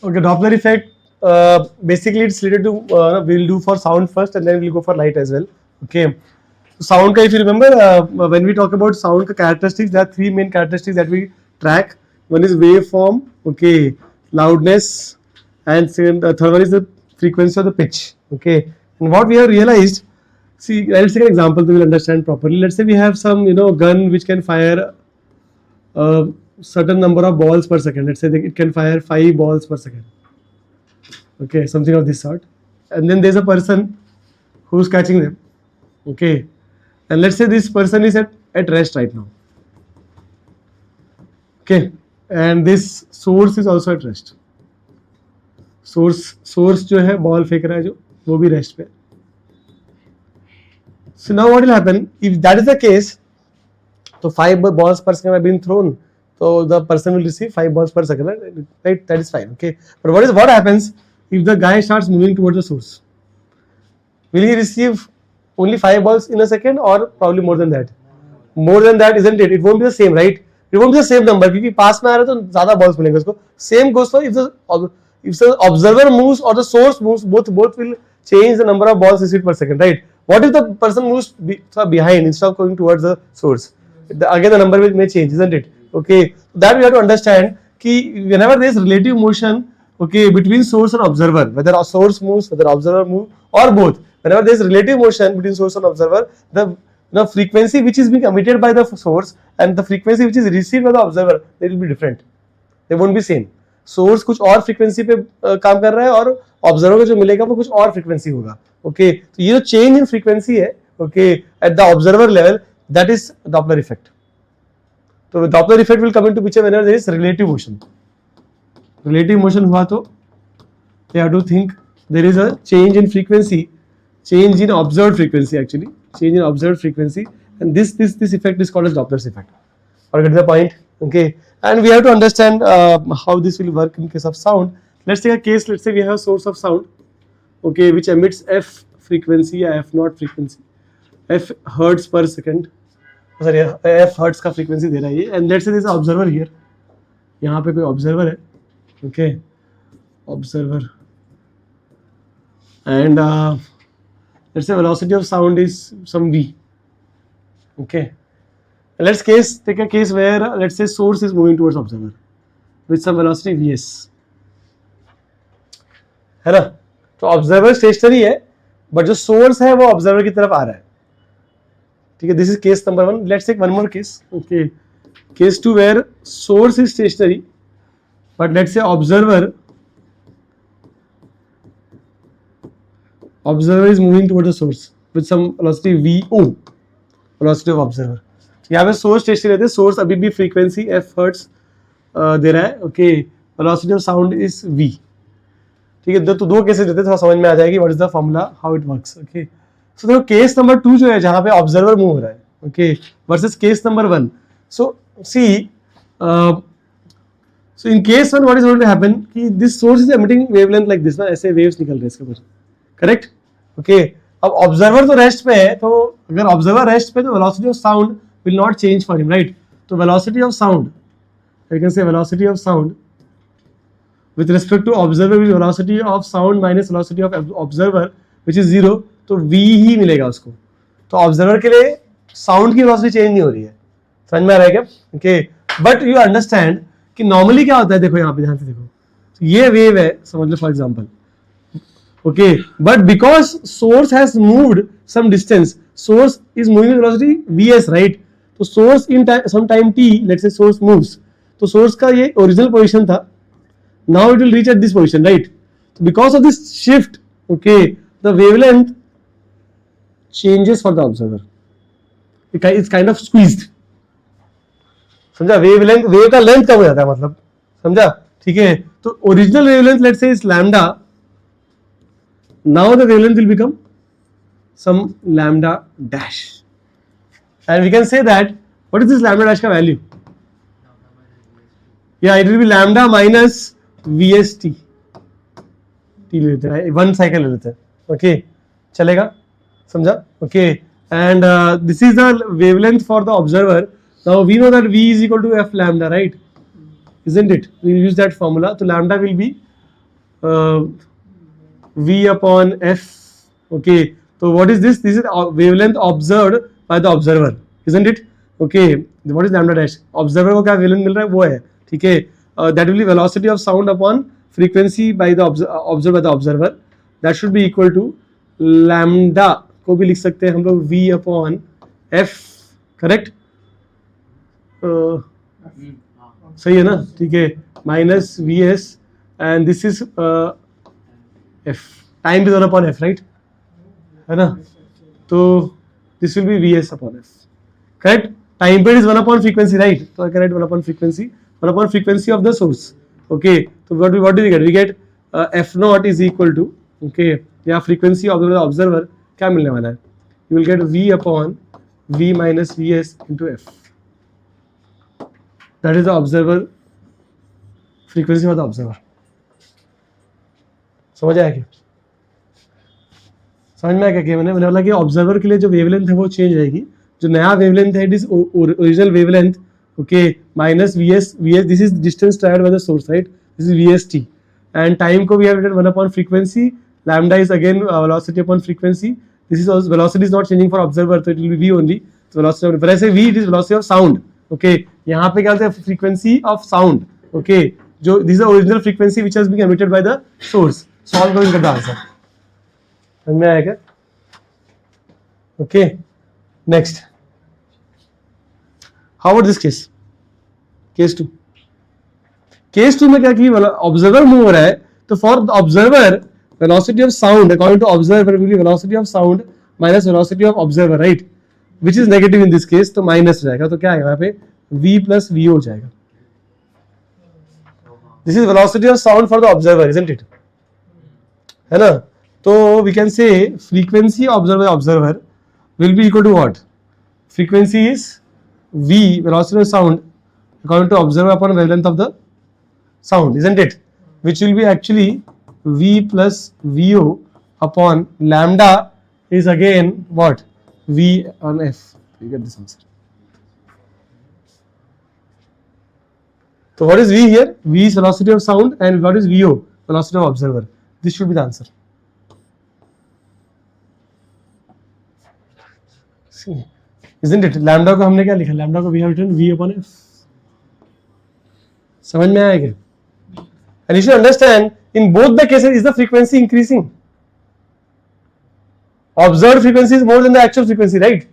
Okay, Doppler effect. Basically, it's related to we'll do for sound first, and then we'll go for light as well. Okay. Sound ka, if you remember, when we talk about sound characteristics, there are three main characteristics that we track. One is waveform, okay, loudness, and third one is the frequency of the pitch. Okay. And what we have realized, see, let's take an example so we'll understand properly. Let's say we have some gun which can fire a certain number of balls per second. Let's say it can fire 5 balls per second. Okay, something of this sort. And then there's a person who's catching them. Okay. And let's say this person is at rest right now. Okay. And this source is also at rest. Source जो है ball फेंक रहा है जो वो भी rest पे. So now what will happen if that is the case? So 5 balls per second have been thrown. So the person will receive 5 balls per second, right? That is fine. Okay. But what happens if the guy starts moving towards the source? Will he receive only 5 balls in a second or probably more than that? More than that, isn't it? It won't be the same, right? It won't be the same number क्योंकि पास में आ रहा है तो ज़्यादा balls मिलेंगे उसको. Same goes for if the observer moves or the source moves, both will change the number of balls received per second, right? What if the person moves behind instead of going towards the source? Again, the number may change, isn't it? Okay, that we have to understand कि whenever there is relative motion, okay, between source and observer, whether a source moves, whether observer moves, or both, whenever there is relative motion between source and observer, the frequency which is being emitted by the source and the frequency which is received by the observer, they will be different. They won't be same. Source कुछ और frequency पे काम कर रहा है और observer को जो मिलेगा वो कुछ और frequency होगा. Okay, तो ये जो change in frequency है, okay, at the observer level, that is Doppler effect. So the Doppler effect will come into picture whenever there is relative motion. Relative motion हुआ तो you have to think there is a change in frequency, change in observed frequency actually, change in observed frequency, and this effect is called as Doppler's effect. Or get the point? Okay, and we have to understand how this will work in case of sound. Let's take a case. Let's say we have a source of sound, okay, which emits f frequency या f naught frequency, f hertz per second. Sorry, f hertz का frequency दे रहा है ये. And let's say there is an observer here. यहाँ पे कोई observer है, okay, observer, and let's say velocity of sound is some v. Okay. Let's take a case where let's say source is moving towards observer with some velocity vs. है ना? तो observer stationary है, but जो source है वो observer की तरफ आ रहा है. ठीक है? This is case number 1. Let's take one more case. Okay. Case 2 where source is stationary, but let's say observer is moving towards the source with some velocity vo, velocity of observer. यहाँ पे source stationery रहते हैं, source अभी भी frequency f hertz दे रहा है. Okay, velocity of sound is v. ठीक है, तो दो केसेस देते हैं, थोड़ा समझ में आ जाएगी what is the formula, how it works. Okay, so देखो केस नंबर 2 जो है जहाँ पे ऑब्जर्वर मूव हो रहा है, okay, versus case number 1. So see, so in case 1 what is going to happen कि this source is emitting wavelength like this ना, ऐसे वेव्स निकल रहे हैं इसके ऊपर, करेक्ट. ओके, अब ऑब्जर्वर तो रेस्ट पे है, तो अगर ऑब्जर्वर रेस्ट पे तो velocity of sound will not change for him, right? So velocity of sound, you can say velocity of sound with respect to observer is velocity of sound minus velocity of observer, which is 0. तो v ही मिलेगा उसको. तो observer के लिए sound की velocity change नहीं हो रही है. समझ में आ रहा है क्या? ओके, बट यू अंडरस्टैंड कि नॉर्मली क्या होता है, देखो यहाँ पे ध्यान से देखो, तो ये वेव है समझ लो for example, okay, but because source has moved some distance, source is moving with velocity vs, right. तो source in some time t, let's say source moves, तो सोर्स का ये ओरिजिनल पोजीशन था, now it will reach at this position, right. तो because of this shift, okay, the wavelength changes for the observer, it's kind of squeezed. समझा? Wavelength, wave का length कम हो जाता है, मतलब समझा? ठीक है, तो original wavelength let's say is lambda, now the wavelength will become some lambda dash. And we can say that, what is this lambda dash का value? Yeah, it will be lambda minus vst. t ले लेते हैं, 1 cycle ले लेते हैं, okay, चलेगा? समझा? Okay, and this is the wavelength for the observer. Now we know that v is equal to f lambda, right? Isn't it? We will use that formula. So lambda will be v upon f. Okay, so what is this? This is wavelength observed by the observer, isn't it? Okay, what is lambda dash? Observer को क्या wavelength मिल रहा है वो है, ठीक है. That will be velocity of sound upon frequency by the observed by the observer. That should be equal to lambda को भी लिख सकते हैं हम लोग v upon f, करेक्ट. सही है ना, ठीक है, minus we S and this is F, time is 1 upon F, right, है ना. तो this will be V S upon F, correct. Time period is 1 upon frequency, right, तो I can write 1 upon frequency, 1 upon frequency of the source. Okay, तो what do we get? We get F not is equal to, okay, या frequency of the observer क्या मिलने वाला है? You will get v upon v minus vs into f. That is the observer frequency of the observer. समझ आया क्या? समझ में आया क्या? मैंने बोला कि ऑब्जर्वर के लिए जो वेवलेंथ है वो चेंज रहेगी. जो नया वेवलेंथ है it is original wavelength, okay, minus vs. This is distance travelled by the source, right, this is vst. And time को we have written 1 upon frequency, lambda is again velocity upon frequency. This is also velocity is not changing for observer, so it will be v only. So velocity of, but I say v, it is velocity of sound. Okay, यहाँ पे क्या होता है? Frequency of sound. Okay, जो this is the original frequency which has been emitted by the source. Solve करो इनका answer. समझ में आया क्या? Okay, next. How about this case? Case 2. Case 2 में क्या की? Observer मूव हो रहा है, तो for the observer velocity of sound according to observer will be velocity of sound minus velocity of observer, right, which is negative in this case, तो minus हो जाएगा. तो क्या आएगा यहाँ पे? v plus v हो जाएगा. This is velocity of sound for the observer, isn't it? है ना. तो we can say frequency observed by observer will be equal to what? Frequency is v, velocity of sound according to observer upon wavelength of the sound, isn't it? Which will be actually v plus vo upon lambda is again what? v on f. You get this answer. So what is v here? V is velocity of sound and what is vo? Velocity of observer. This should be the answer. See, isn't it? Lambda को हमने क्या लिखा? Lambda को we have written v upon f. समझ में आया क्या? And you should understand, in both the cases, is the frequency increasing? Observed frequency is more than the actual frequency, right?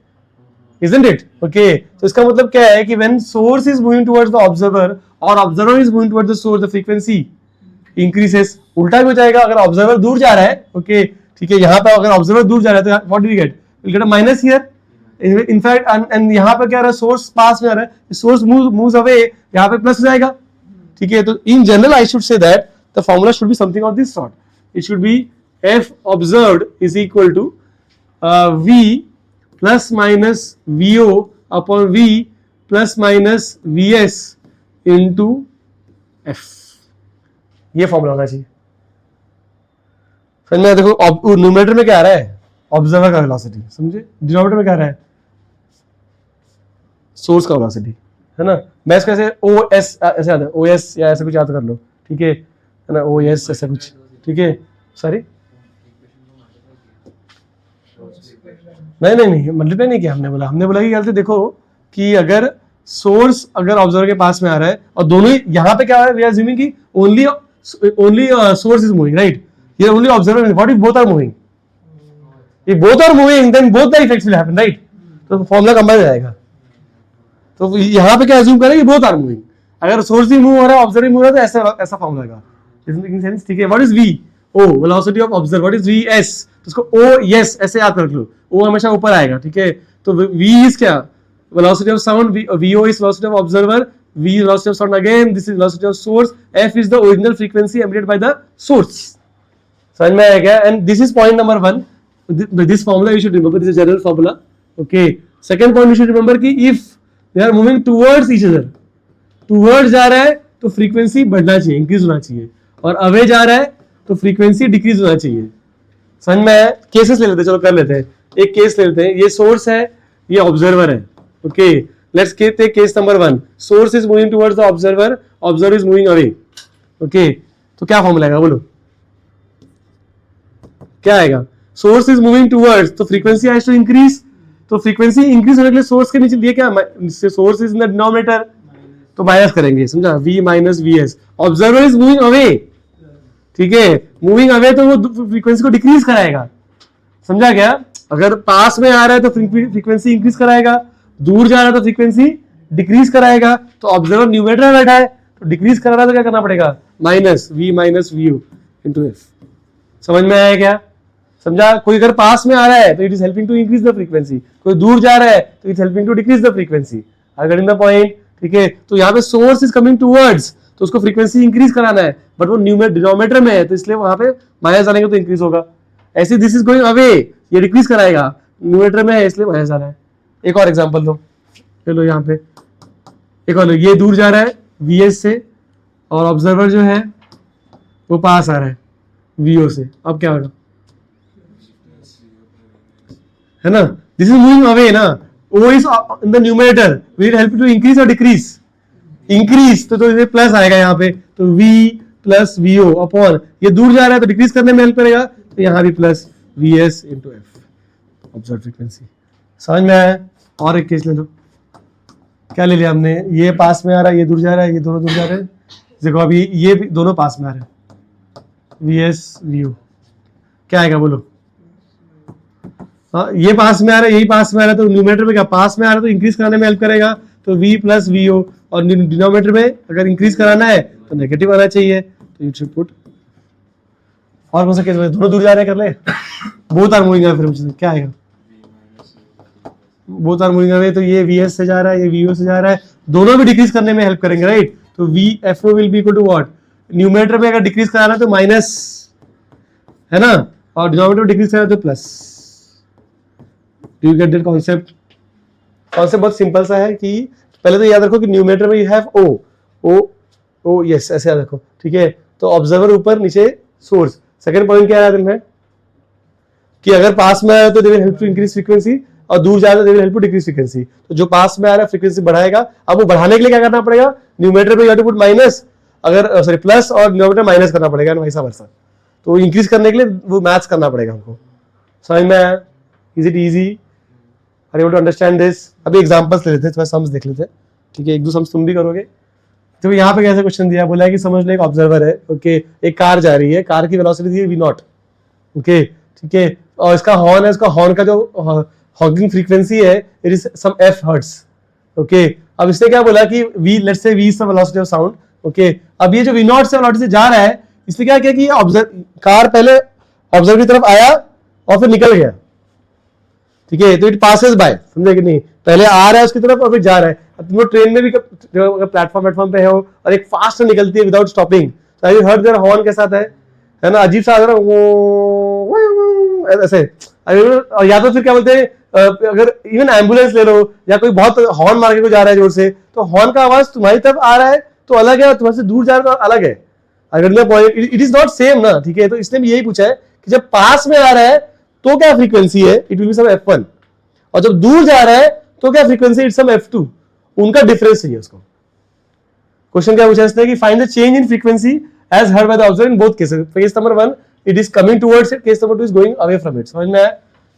Isn't it? Okay. So इसका मतलब क्या है कि when source is moving towards the observer or observer is moving towards the source, the frequency increases. उल्टा भी हो जाएगा अगर observer दूर जा रहा है, okay, ठीक है, यहाँ पे अगर observer दूर जा रहा है तो what do we get? We'll get a minus here. In fact, and यहाँ पे क्या रहा है? Source पास में आ रहा है. Source moves away, यहाँ पे प्लस हो जाएगा. ठीक है, तो in general I should say that the formula should be something of this sort. It should be f observed is equal to v plus minus vo upon v plus minus vs into f. ये formula होना चाहिए. समझ में? देखो numerator में क्या आ रहा है? ऑब्जर्वर का वेलोसिटी, समझे? डिनोमिनेटर में क्या आ रहा है? सोर्स का वेलोसिटी, है ना. मैं इसको ऐसे ओ एस ऐसे याद है, ओ एस या ऐसा कुछ याद कर लो, ठीक है ना, ओ एस ऐसा कुछ, ठीक है. सॉरी, नहीं मल्टीप्लाई नहीं किया हमने बोला कि गलती देखो कि अगर सोर्स अगर ऑब्जर्वर के पास में आ रहा है और दोनों ही यहाँ पे क्या है, वी आर अज्यूमिंग कि only source is moving, right, here only observer. What if both are moving? If both are moving then both the effects will happen, right. तो फॉर्मूला कंबाइन हो जाएगा. तो यहाँ पे क्या अज्यूम करें कि बोथ आर मूविंग. अगर सोर्स भी मूव हो रहा है, ऑब्जर्वर भी मूव हो रहा है, तो ऐसा फॉर्मूला आएगा. Is making sense? ठीक है. What is v? O, velocity of observer. What is v? S. तो इसको ओ यस ऐसे याद कर लो. ओ हमेशा ऊपर आएगा, ठीक है. तो वी इज क्या? Velocity of sound. V o is velocity of observer. V velocity of sound again. This is velocity of source. F is the original frequency emitted by the source. समझ में आया क्या? And this is point number 1. This formula you should remember. This is general formula. Okay. Second point you should remember कि if they are moving towards each other, towards जा रहा है तो frequency बढ़ना चाहिए, इंक्रीज होना चाहिए, और अवे जा रहा है तो फ्रीक्वेंसी डिक्रीज होना चाहिए. समझ में? केसेस ले लेते हैं, चलो कर लेते हैं. एक केस ले लेते हैं. ये सोर्स है, ये ऑब्जर्वर है. Okay, let's take case number 1. Source is moving towards the observer, observer is moving away. Okay, तो क्या फॉर्मूला आएगा बोलो? क्या आएगा, सोर्स इज मूविंग टूवर्ड्स, तो फ्रीक्वेंसी हैज टू इंक्रीज, तो फ्रीक्वेंसी इंक्रीज होने के लिए सोर्स के नीचे लिए क्या, source is in the denominator, तो माइनस करेंगे, समझा, v minus we s, observer is moving away, ठीक है, मूविंग अवे तो वो फ्रीक्वेंसी को डिक्रीज कराएगा, समझा क्या, अगर पास में आ रहा है तो फ्रीक्वेंसी इंक्रीज कराएगा, दूर जा रहा है तो फ्रीक्वेंसी डिक्रीज कराएगा, तो ऑब्जर्वर न्यूमरेटर में बैठा है तो डिक्रीज करा रहा है तो क्या करना पड़ेगा, minus v u into f. समझ में आया क्या, समझा, कोई अगर पास में आ रहा है तो it is helping to increase the frequency, कोई दूर जा रहा है तो it helping to decrease the frequency, are getting the point, ठीक है। तो यहाँ पे सोर्स इज कमिंग टूवर्ड्स, तो उसको फ्रीक्वेंसी इंक्रीज कराना है, बट वो डिनोमिनेटर में है तो इसलिए वहां पे माइनस आने तो इंक्रीज होगा, ऐसे दिस इज गोइंग अवे, ये डिक्रीज कराएगा, न्यूमरेटर में है इसलिए माइनस आ रहा है। एक और एग्जांपल लो, चलो यहाँ पे एक और लो, ये दूर जा रहा है वीएस से और ऑब्जर्वर जो है वो पास आ रहा है वीओ से, अब क्या होगा, है ना, दिस इज मूविंग अवे ना, o is in the numerator, will help to increase और डिक्रीज, इंक्रीज तो ये प्लस आएगा यहाँ पे, तो v प्लस वीओ अपॉन, ये दूर जा रहा है तो डिक्रीज करने में हेल्प करेगा, तो यहाँ भी plus V S into F, observe frequency. समझ में आया, और एक केस ले लो, क्या ले लिया हमने, ये पास में आ रहा है, ये दूर जा रहा है, ये दोनों दूर जा रहे हैं, देखो अभी ये भी दोनों पास में आ रहे हैं, वी एस वीओ क्या आएगा बोलो, हाँ ये पास में आ रहा है, यही पास में आ रहा है, तो न्यूमरेटर में क्या पास में आ रहा है तो इंक्रीज कराने में हेल्प करेगा, तो v प्लस वीओ, और डिनोमिनेटर में अगर इंक्रीज कराना है तो नेगेटिव आना चाहिए, तो यू शुड पुट, और कौन सा केस, दोनों दूर जा रहे हैं, कर ले, बोथ आर मूविंग अवे, फिर क्या आएगा, बोथ आर मूविंग अवे, तो ये vs से जा रहा है, ये vo से जा रहा है, दोनों भी डिक्रीज करने में हेल्प करेंगे, राइट, तो vfo will be equal to what, numerator में अगर डिक्रीज कराना है तो माइनस, है ना, और डिनोमिनेटर में डिक्रीज कराना तो plus. Do you get that concept, concept बहुत सिंपल सा है कि पहले तो याद रखो कि न्यूमरेटर में यू हैव ओ यस, ऐसे याद रखो, ठीक है, तो ऑब्जर्वर ऊपर नीचे सोर्स। सेकंड पॉइंट क्या है में कि अगर पास में आया तो they will help to increase frequency, और दूर जाए तो they will help to decrease frequency, तो जो पास में आ रहा है फ्रीक्वेंसी बढ़ाएगा, अब वो बढ़ाने के लिए क्या करना पड़ेगा, न्यूमरेटर में you have to put minus, अगर सॉरी प्लस, और डिनोमिनेटर माइनस करना पड़ेगा, वैसा वर्सा, तो इंक्रीज करने के लिए वो मैच करना पड़ेगा हमको। समझ में आया, is it easy, are you able to understand this. अभी एग्जांपल्स ले लेते हैं, थोड़ा सम्स देख लेते हैं, ठीक है, एक दो सम्स तुम भी करोगे। तो यहाँ पे कैसे क्वेश्चन दिया, बोला है कि समझ लो एक ऑब्जर्वर है, ओके, एक कार जा रही है, कार की वेलोसिटी दी है v नॉट, ओके, ठीक है, और इसका हॉर्न है, इसका हॉर्न का जो हॉकिंग फ्रीक्वेंसी है it is some f hertz, okay. अब इसने क्या बोला कि v, let's say v is the velocity of sound, okay. अब ये जो v नॉट से वेलोसिटी से जा रहा है, इसने क्या किया कि कार पहले ऑब्जर्वर की तरफ आया और फिर निकल गया, ठीक है, तो इट पासेस बाय, समझे कि नहीं, पहले आ रहा है उसकी तरफ और फिर जा रहा है। अब तुम लोग ट्रेन में भी अगर प्लेटफॉर्म पे हो और एक फास्ट निकलती है विदाउट स्टॉपिंग, तो आई हर्ड देयर हॉर्न के साथ है ना, अजीब सा ऐसे, और या तो फिर क्या बोलते हैं, अगर इवन एम्बुलेंस ले लो या कोई बहुत हॉर्न मार के कोई जा रहा है जोर से, तो हॉर्न का आवाज तुम्हारी तरफ आ रहा है तो अलग है, और तुम्हारे से दूर जा रहा है तो अलग है, अगर इट इज नॉट सेम ना, ठीक है। तो इसने भी यही पूछा है कि जब पास में आ रहा है तो क्या फ्रीक्वेंसी है, it will be some f1, और जब दूर जा रहा है तो क्या फ्रीक्वेंसी, इट्स सम f2, उनका डिफरेंस चाहिए उसको। क्वेश्चन क्या पूछा इसने कि find the change in frequency as heard by the observer in both cases. Case number 1 it is coming towards it, case number 2 is going away from it. समझ में आया,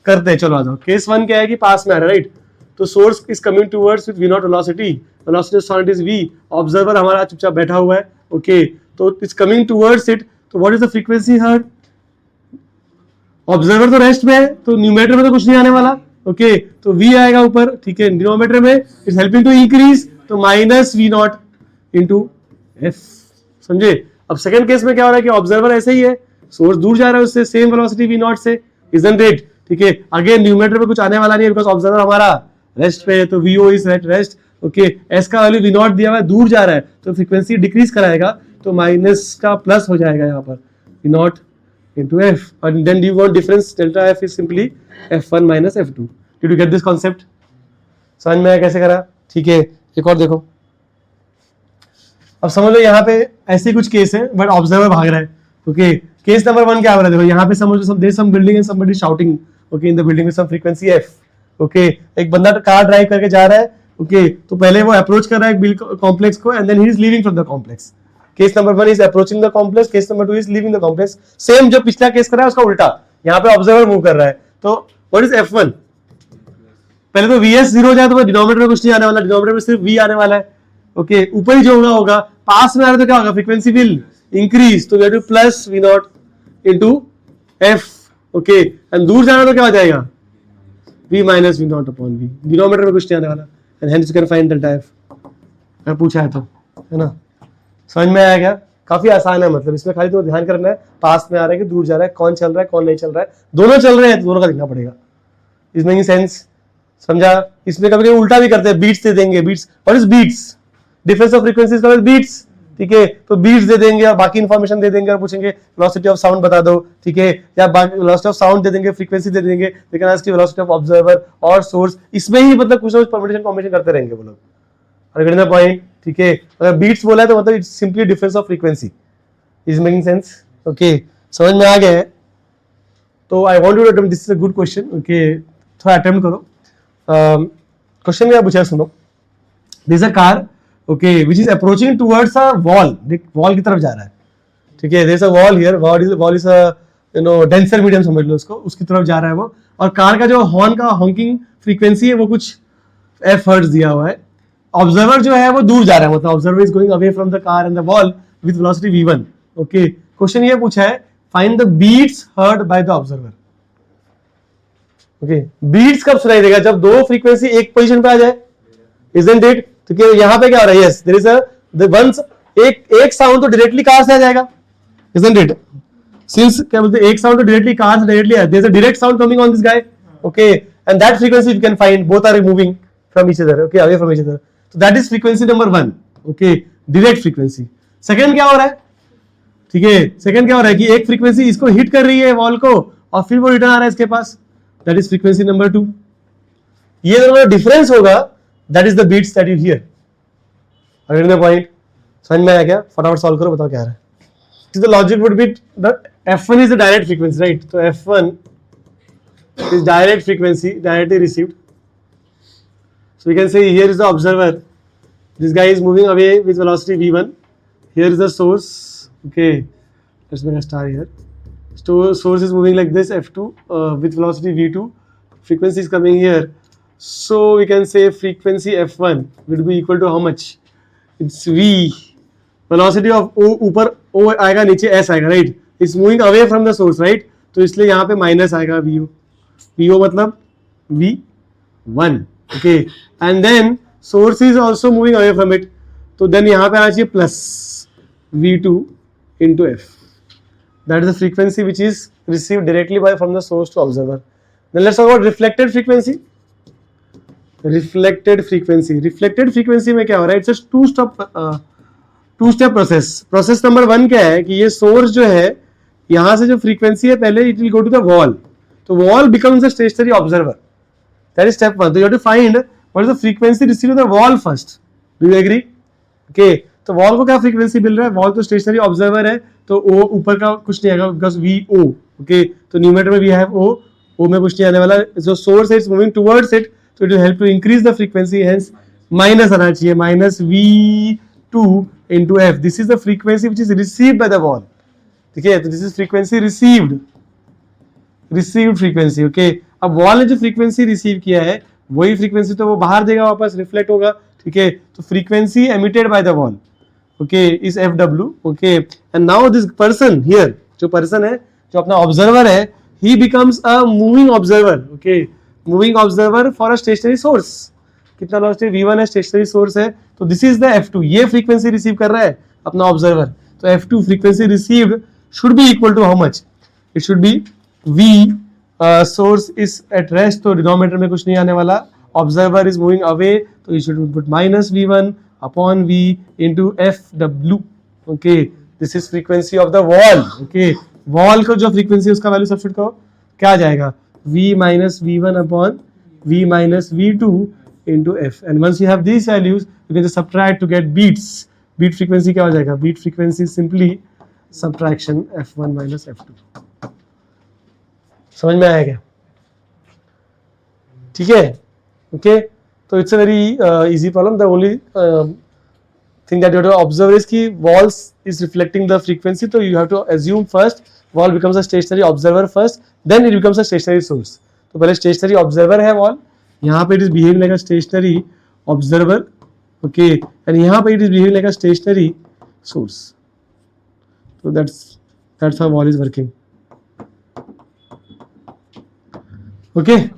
करते हैं, चलो आ जाओ। केस 1 क्या है कि पास में आ रहा है, राइट, तो source is coming towards with v not velocity, velocity of sound is v, observer हमारा चुपचाप बैठा हुआ है, ओके, तो इट्स कमिंग टुवर्ड्स इट, तो what is the frequency heard, observer तो रेस्ट में है तो न्यूमरेटर में तो कुछ नहीं आने वाला, ओके, तो v आएगा ऊपर, ठीक है, डिनोमिनेटर में इट्स हेल्पिंग टू इंक्रीज, तो minus v nought into f, समझे। अब सेकंड केस में क्या हो रहा है कि ऑब्जर्वर ऐसे ही है, सोर्स दूर जा रहा है उससे सेम वेलोसिटी v नॉट से, इजंट इट, ठीक है, अगेन न्यूमरेटर में कुछ आने वाला नहीं है बिकॉज़ ऑब्जर्वर हमारा रेस्ट पे है, तो vo is at rest, okay, s का वैल्यू v नॉट दिया हुआ है, दूर जा रहा है तो फ्रीक्वेंसी डिक्रीज कराएगा, तो माइनस का प्लस हो जाएगा यहाँ पर v not into f, and then you want difference delta f is simply f1 minus f2. Did you get this concept? समझ में आया कैसे करा, ठीक है। एक और देखो, अब समझ लो यहाँ पे ऐसे कुछ केस है बट ऑब्जर्वर भाग रहा है, ओके। केस नंबर 1 क्या हो रहा है, देखो यहाँ पे समझ लो there some building and somebody shouting, okay, in the building with some frequency f, okay. एक बंदा कार ड्राइव करके जा रहा है, ओके, तो पहले वो अप्रोच कर रहा है कॉम्प्लेक्स को and then he is leaving from the complex. Case number 1 is approaching the complex, case number 2 is leaving the complex. Same जो पिछला केस करा है उसका उल्टा, यहाँ पे ऑब्जर्वर मूव कर रहा है, तो व्हाट इज F1? पहले तो Vs 0 हो जाए तो डिनोमिनेटर में कुछ नहीं आने वाला, डिनोमिनेटर में सिर्फ V आने वाला है। ओके, ऊपर ही जो होगा होगा, पास में आ रहा है तो क्या होगा, फ्रीक्वेंसी विल इंक्रीज, तो we have to plus V0 into F। Okay, and दूर जाना तो क्या हो जाएगा, V minus V0 upon V, denominator में कुछ नहीं आने वाला, and hence you can find delta F। अगर पूछा है तो, है ना, समझ में आया क्या? काफी आसान है, मतलब इसमें खाली तो ध्यान करना है पास में आ रहा है कि दूर जा रहा है, कौन चल रहा है कौन नहीं चल रहा है, दोनों चल रहे हैं तो दोनों का देखना पड़ेगा। Is making sense? समझा? इसमें कभी कभी उल्टा भी करते हैं, बीट्स दे देंगे, beats, what is beats, difference of frequencies का बीट्स, ठीक है, तो बीट्स दे देंगे और बाकी इंफॉर्मेशन दे देंगे और पूछेंगे वेलोसिटी ऑफ साउंड बता दो, ठीक है, या वेलोसिटी ऑफ साउंड दे देंगे, फ्रीक्वेंसी दे देंगे, लेकिन आज की वेलोसिटी ऑफ ऑब्जर्वर और सोर्स, इसमें ही मतलब कुछ ना कुछ परम्यूटेशन कॉम्बिनेशन करते रहेंगे वो लोग। अगर पॉइंट, ठीक है, अगर बीट्स बोला है तो मतलब it's simply difference of frequency. Is making sense? Okay, समझ में आ गया है? तो I want to attempt, this is a good question, okay, थोड़ा अटेम्प्ट करो। क्वेश्चन क्या पूछा है सुनो। This a car, okay, which is approaching towards a wall, देख वॉल की तरफ जा रहा है, ठीक है, there is a wall here, wall is a you know denser medium समझ लो उसको, उसकी तरफ जा रहा है वो, और कार का जो हॉर्न का हॉकिंग फ्रीक्वेंसी है वो कुछ f हर्ट्ज दिया हुआ है। ऑब्जर्वर जो है वो दूर जा रहा है, मतलब observer is going away from the car and the wall with velocity v1। Okay, question ये पूछा है, find the beats heard by the observer. Okay, beats कब सुनाई देगा, जब दो फ्रीक्वेंसी एक पोजीशन पे आ जाए, इजंट इट? तो क्या यहां पे क्या हो रहा है, yes there is a the once एक साउंड तो डायरेक्टली कार से आ जाएगा, इजंट इट? सिंस क्या बोलते हैं, एक साउंड तो डायरेक्टली कार से डायरेक्टली है, there is a direct sound coming on this guy, okay, and that frequency you can find, both are moving from each other, okay, away from each other, so that is frequency number 1, okay, direct frequency। Second क्या हो रहा है, ठीक है, second क्या हो रहा है कि एक फ्रीक्वेंसी इसको हिट कर रही है वॉल को और फिर वो रिटर्न आ रहा है इसके पास, दैट इज फ्रीक्वेंसी नंबर 2। ये दोनों डिफरेंस होगा, that is the beats that you hear. अगर द पॉइंट समझ में आया क्या? फटाफट सॉल्व करो, बताओ क्या है। The logic would be that F1 is the direct frequency, right? So F1 is direct frequency, directly received. So we can say here is the observer. This guy is moving away with velocity v1. Here is the source. Okay, let's make a star here. Source is moving like this, F2 with velocity v2. Frequency is coming here. So we can say frequency F1 will be equal to how much? It's v. Velocity of O ऊपर O आएगा, नीचे S आएगा, right? It's moving away from the source, right? तो इसलिए यहाँ पे minus आएगा VO. VO मतलब V1. Okay, and then source is also moving away from it, तो then यहाँ पे आना चाहिए plus V2 into F. That is the frequency which is received directly from the source to observer. Then let's talk about reflected frequency. Reflected frequency में क्या हो रहा है? It's a two step process. Process number 1 क्या है कि ये source जो है, यहाँ से जो frequency है पहले it will go to the wall. तो wall becomes a stationary observer. That is step 1. So you have to find what is the frequency received on the wall first. Do you agree? Okay. तो wall को क्या frequency मिल रहा है? wall तो stationary observer है, तो O ऊपर का कुछ नहीं आएगा because VO. Okay. तो numerator में we have O. O में कुछ नहीं आने वाला. So source is moving towards it, so it will help to increase the frequency. Hence minus आना चाहिए, minus V2 into F. This is the frequency which is received by the wall. ठीक है? तो this is frequency received frequency. Okay. अब wall ने जो frequency receive किया है वही फ्रीक्वेंसी तो वो बाहर देगा, वापस रिफ्लेक्ट होगा, ठीक है, तो frequency emitted by the wall, okay, is FW, okay, and now this person here, जो पर्सन है, जो अपना ऑब्जर्वर है, he becomes a moving observer, okay, moving observer for a stationary source. कितना वेलोसिटी V1 है, स्टेशनरी सोर्स है, तो this is the F2, ये फ्रीक्वेंसी रिसीव कर रहा है अपना ऑब्जर्वर, तो F2 frequency received should be equal to how much? It should be V source is at rest, तो डिनोमिनेटर में कुछ नहीं आने वाला, ऑब्जर्वर इज मूविंग अवे, तो you should put minus V1 upon V into FW, okay, this is frequency of the wall, okay, wall को जो frequency उसका वैल्यू सब्स्टिट्यूट करो, क्या आ जाएगा? V minus V1 upon V minus V2 into F, and once you have these values you can just subtract to get beats. Beat frequency क्या हो जाएगा? Beat frequency simply subtraction F1 minus F2। समझ में आया क्या? ठीक है, okay, तो it's a very easy problem. The only thing that you have to observe is कि walls is reflecting the frequency, so you have to assume first wall becomes a stationary observer first, then it becomes a stationary source. तो पहले stationary observer है wall, यहाँ पे it is behaving like a stationary observer, okay, and यहाँ पे it is behaving like a stationary source. So that's how wall is working. Okay,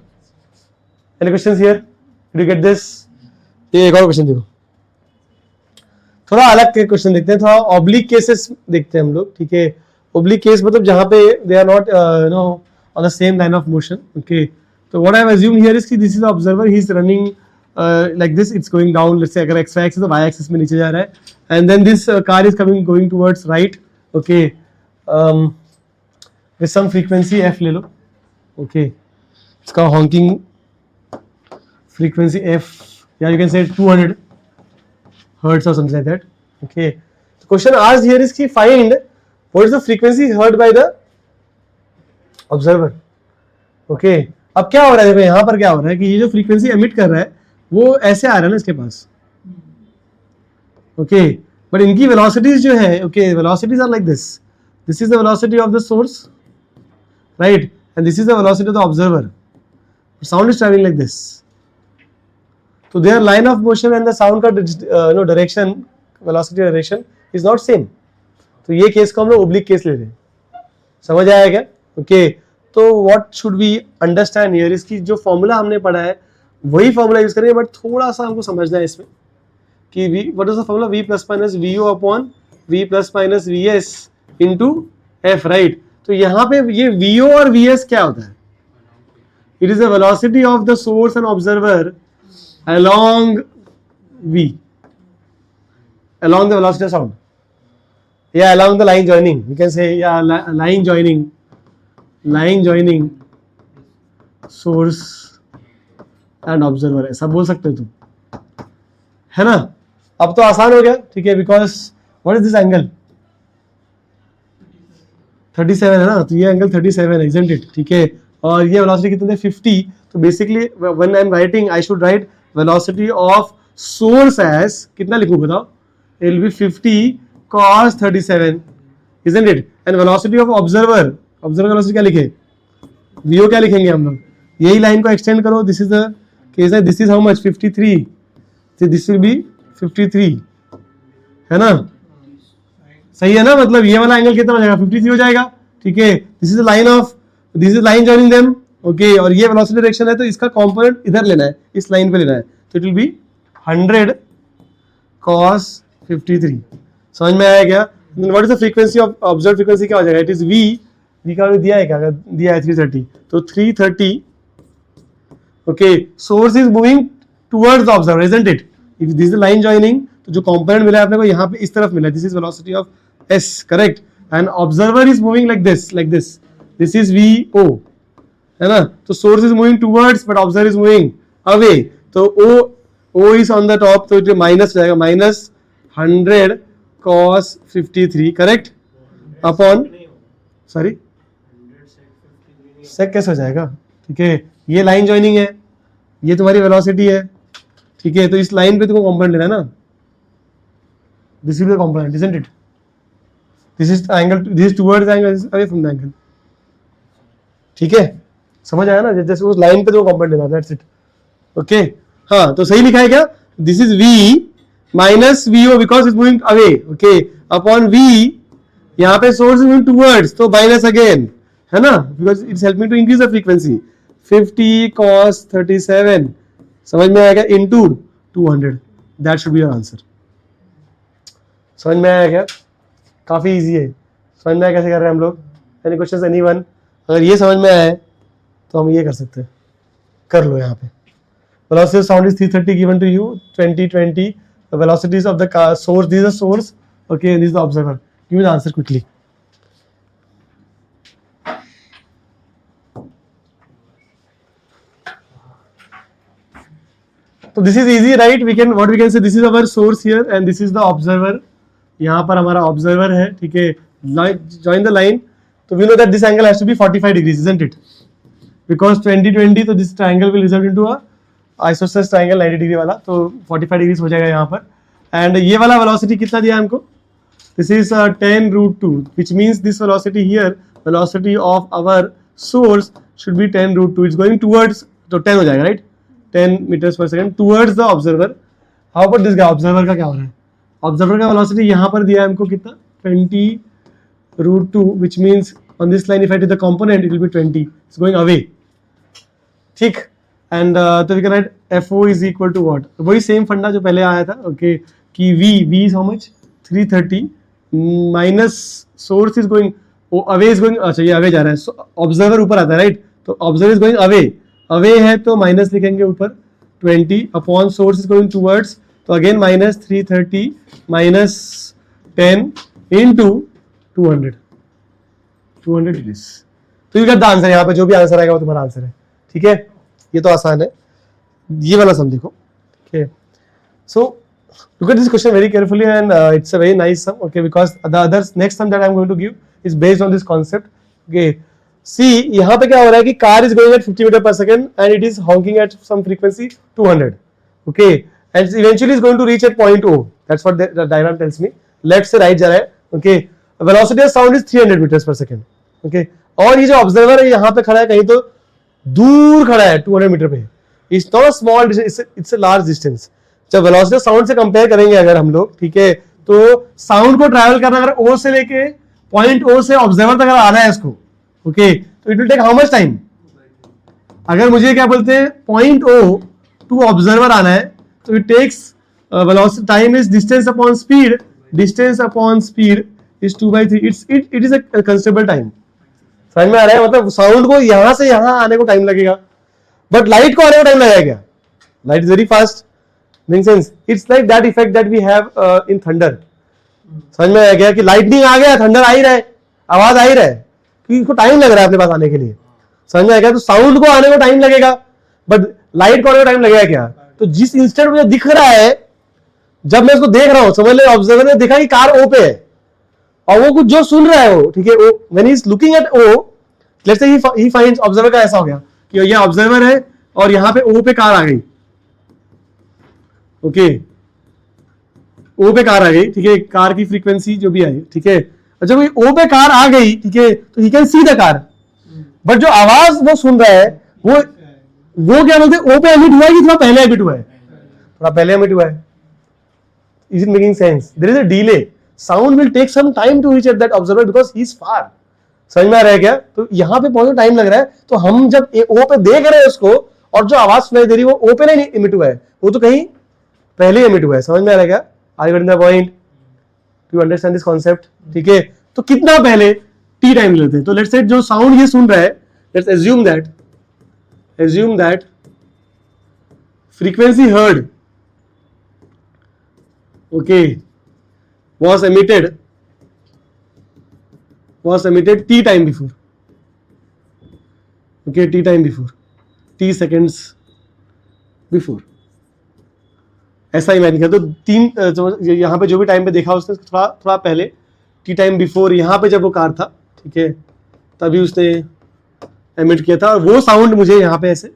any questions here? Did you get this? ये एक और question देखो, थोड़ा अलग के question देखते हैं, थोड़ा ऑब्लिक केसेस देखते हैं हम लोग, ठीक है. ऑब्लिक केस मतलब जहां पे they are not no on the same line of motion. Okay, तो what I have assumed here is कि this is the observer, he is running like this, it's going down. Let's say अगर X axis तो Y axis में नीचे जा रहा है, and then this car is coming going towards right. Okay, with some frequency F ले लो. Okay, इसका हॉकिंग फ्रीक्वेंसी एफ, या you can say 200 hertz or something like that. Okay, the question asked here is ki find what is the frequency heard by the observer. Okay, अब क्या हो रहा है, देखो यहाँ पर क्या हो रहा है कि ये जो फ्रीक्वेंसी एमिट कर रहा है वो ऐसे आ रहा है ना इसके पास. ओके, बट इनकी वेलोसिटीज जो है, okay, velocities are like this. This is the velocity of the source, right, and this is the velocity of the observer. Sound is travelling like this. So their line of motion and the sound का direction, velocity direction is not same. तो ये case को हम लोग oblique case ले रहे हैं. समझ आया क्या? ओके, तो what should we understand here is कि जो फॉर्मूला हमने पढ़ा है वही फॉर्मूला यूज करेंगे, बट थोड़ा सा हमको समझना है इसमें कि what is the formula? V plus minus VO upon V plus minus VS into F, right? तो यहाँ पे ये VO और VS क्या होता है? It is the velocity of the source and observer along V, along the velocity of sound, yeah, along the line joining, you can say, yeah, line joining source and observer, ऐसा बोल सकते हो तुम, है ना. अब तो आसान हो गया, ठीक है, because what is this angle 37 है ना, तो ये एंगल 37 है, isn't it? ठीक है, और ये वेलोसिटी कितने थे 50. तो basically when I am writing I should write velocity of source as कितना लिखूं बताओ? It will be 50 cos 37, isn't it? And velocity of observer velocity क्या लिखे? VO क्या लिखेंगे हम लोग? यही लाइन को एक्सटेंड करो. दिस इज द केस है, this is how much 53, so this will be 53, है ना. सही है ना, मतलब ये वाला एंगल कितना हो जाएगा? 53 हो जाएगा. ठीक है, this is line joining them. Okay, और ये वेलोसिटी डायरेक्शन है, तो इसका कंपोनेंट इधर लेना है, इस लाइन पे लेना है, तो इट विल बी 100 cos 53. समझ में आया क्या? What is the frequency of observe frequency क्या हो जाएगा? इट इज v का दिया है, क्या दिया है? 330, तो 330. Okay, source is moving towards the observer, isn't it? If this is line joining, तो जो कंपोनेंट मिला है अपने को यहाँ पे इस तरफ मिला है, this is velocity of s, correct, and observer is moving like this, this is VO, है ना. तो source is moving towards but observer is moving away, तो O is on the top, तो इट माइनस जाएगा, minus 100 cos 53, correct, upon, sorry सेक कैसे हो जाएगा? ठीक है, ये लाइन जॉइनिंग है, ये तुम्हारी वेलोसिटी है, ठीक है, तो इस लाइन पे तुमको कंपोनेंट लेना है ना. This is the component, isn't it? This is angle, this is towards angle, this is away from the angle. ठीक है, समझ आया ना? जैसे उस लाइन पे तो कंपोनेंट लेना, दैट्स इट. ओके, हाँ, तो सही लिखा है क्या? This is V minus VO because is moving away, okay, upon V, यहाँ पे सोर्स इज मूविंग टुवर्ड्स, तो माइनस अगेन, है ना, because it's helping to increase the frequency. 50 cos 37, समझ में आएगा, into 200, that should be your answer. समझ में आया क्या? काफी इजी है. समझ में आया कैसे कर रहे हैं हम लोग? Any questions, anyone? अगर ये समझ में आए तो हम ये कर सकते हैं, कर लो. यहाँ पे velocity of sound is 330 given to you, 2020. The velocities of the source, this is the source, okay, this is the observer. Give me the answer quickly. So this is easy, right? What we can say, this is our source here and this is the observer. यहाँ पर हमारा observer है, ठीक है, join the line. So we know that this angle has to be 45 degrees, isn't it? Because 2020, so this triangle will result into a isosceles triangle 90 degree वाला, तो 45 degree हो जाएगा यहाँ पर. एंड ये वाला वेलोसिटी कितना दिया हमको, this is 10√2 which means this velocity here, velocity of our source should be 10√2. it's going towards, तो 10 हो जाएगा right, 10 meters per second towards the observer. How about this guy, observer का क्या हो रहा है, ऑब्जर्वर का वेलोसिटी यहाँ पर दिया है हमको कितना 20√2 which means on this line if I take the component it will be 20, it's going away. ठीक, एंड तो we can write FO is equal to what, वही सेम फंडा जो पहले आया था ओके कि V is how much 330 minus source is going away is going, अच्छा ये अवे जा रहा है, ऑब्जर्वर ऊपर आता है राइट, तो observer is going away, away है तो माइनस लिखेंगे ऊपर 20 upon source is going towards, तो again minus 330 minus 10 into 200 degrees. तो यू गेट द आंसर, यहाँ पे जो भी आंसर आएगा वो तुम्हारा आंसर है. ठीक है, ये तो आसान है, ये वाला सम देखो. Okay, so look at this question very carefully and it's a very nice sum, okay, because the others next sum that I'm going to give is based on this concept. Okay, see यहाँ पे क्या हो रहा है कि car is going at 50 meter per second and it is honking at some frequency 200. Okay, and eventually is going to reach at point O. That's what the diagram tells me. Left से right जा रहा है. Okay, velocity of sound is 300 meters per second. Okay, और ये जो observer है यहाँ पे खड़ा है कहीं तो दूर खड़ा है 200 मीटर पे. It's not a small distance, it's a large distance. जब वेलोसिटी ऑफ साउंड से कंपेयर करेंगे अगर हम लोग, ठीक है, तो साउंड को ट्रैवल करना अगर O से लेके पॉइंट O से ऑब्जर्वर तक अगर आना है इसको, ओके, तो it will take how much time. अगर मुझे क्या बोलते हैं पॉइंट O टू ऑब्जर्वर आना है तो it takes velocity time is distance upon speed, distance upon speed is 2/3. It is a considerable time. समझ में आ रहा है, मतलब साउंड को यहां से यहां आने को टाइम लगेगा, बट लाइट को आने को टाइम लगेगा क्या, light is very fast. Makes sense? It's like that effect that we have in thunder. समझ में आ गया कि लाइटनिंग आ गया, थंडर आ ही रहा है, आवाज आ ही रहा है, क्योंकि इसको टाइम लग रहा है अपने पास आने के लिए. समझ में आ गया, तो साउंड को आने को टाइम लगेगा बट लाइट को आने को टाइम लगेगा क्या. तो जिस इंस्टेंट मुझे दिख रहा है, जब मैं इसको देख रहा हूं, समझ ले ऑब्जर्वर ने देखा कि कार O पे है और वो कुछ जो सुन रहा है वो, ठीक है, when he is looking at O, let's say he finds, observer का ऐसा हो गया कि ये ऑब्जर्वर है और यहाँ पे O पे कार आ गई. ओके, O पे कार आ गई, ठीक है, कार की फ्रीक्वेंसी जो भी आई, ठीक है, जब O पे कार आ गई, ठीक है, तो ही can see the car, but जो आवाज वो सुन रहा है वो क्या बोलते हैं, O पे एमिट हुआ है कि थोड़ा पहले एमिट हुआ है, थोड़ा पहले एमिट हुआ है. Is it making sense? There is a delay. Sound will take some time to reach at that observer because he is far. समझ में आ रहा है क्या? तो यहाँ पे पहुंचने टाइम लग रहा है, तो हम जब O पे देख रहे हैं उसको और जो आवाज सुनाई दे रही है वो O पे नहीं इमिट हुआ है, वो तो कहीं पहले एमिट हुआ है. समझ में आ रहा है क्या? Are you getting the point? To understand this concept. ठीक है, तो कितना पहले टी टाइम लेते हैं. तो लेट्स से जो साउंड ये सुन रहा है, let's assume that frequency heard, okay, was emitted t time before. Okay, t time before, t seconds before. ऐसा इमेजिन कर. तो तीन यहाँ पे जो भी टाइम पे देखा उसने थोड़ा पहले टी टाइम बिफोर, यहाँ पे जब वो कार था, ठीक है, तभी उसने एमिट किया था और वो साउंड मुझे यहाँ पे ऐसे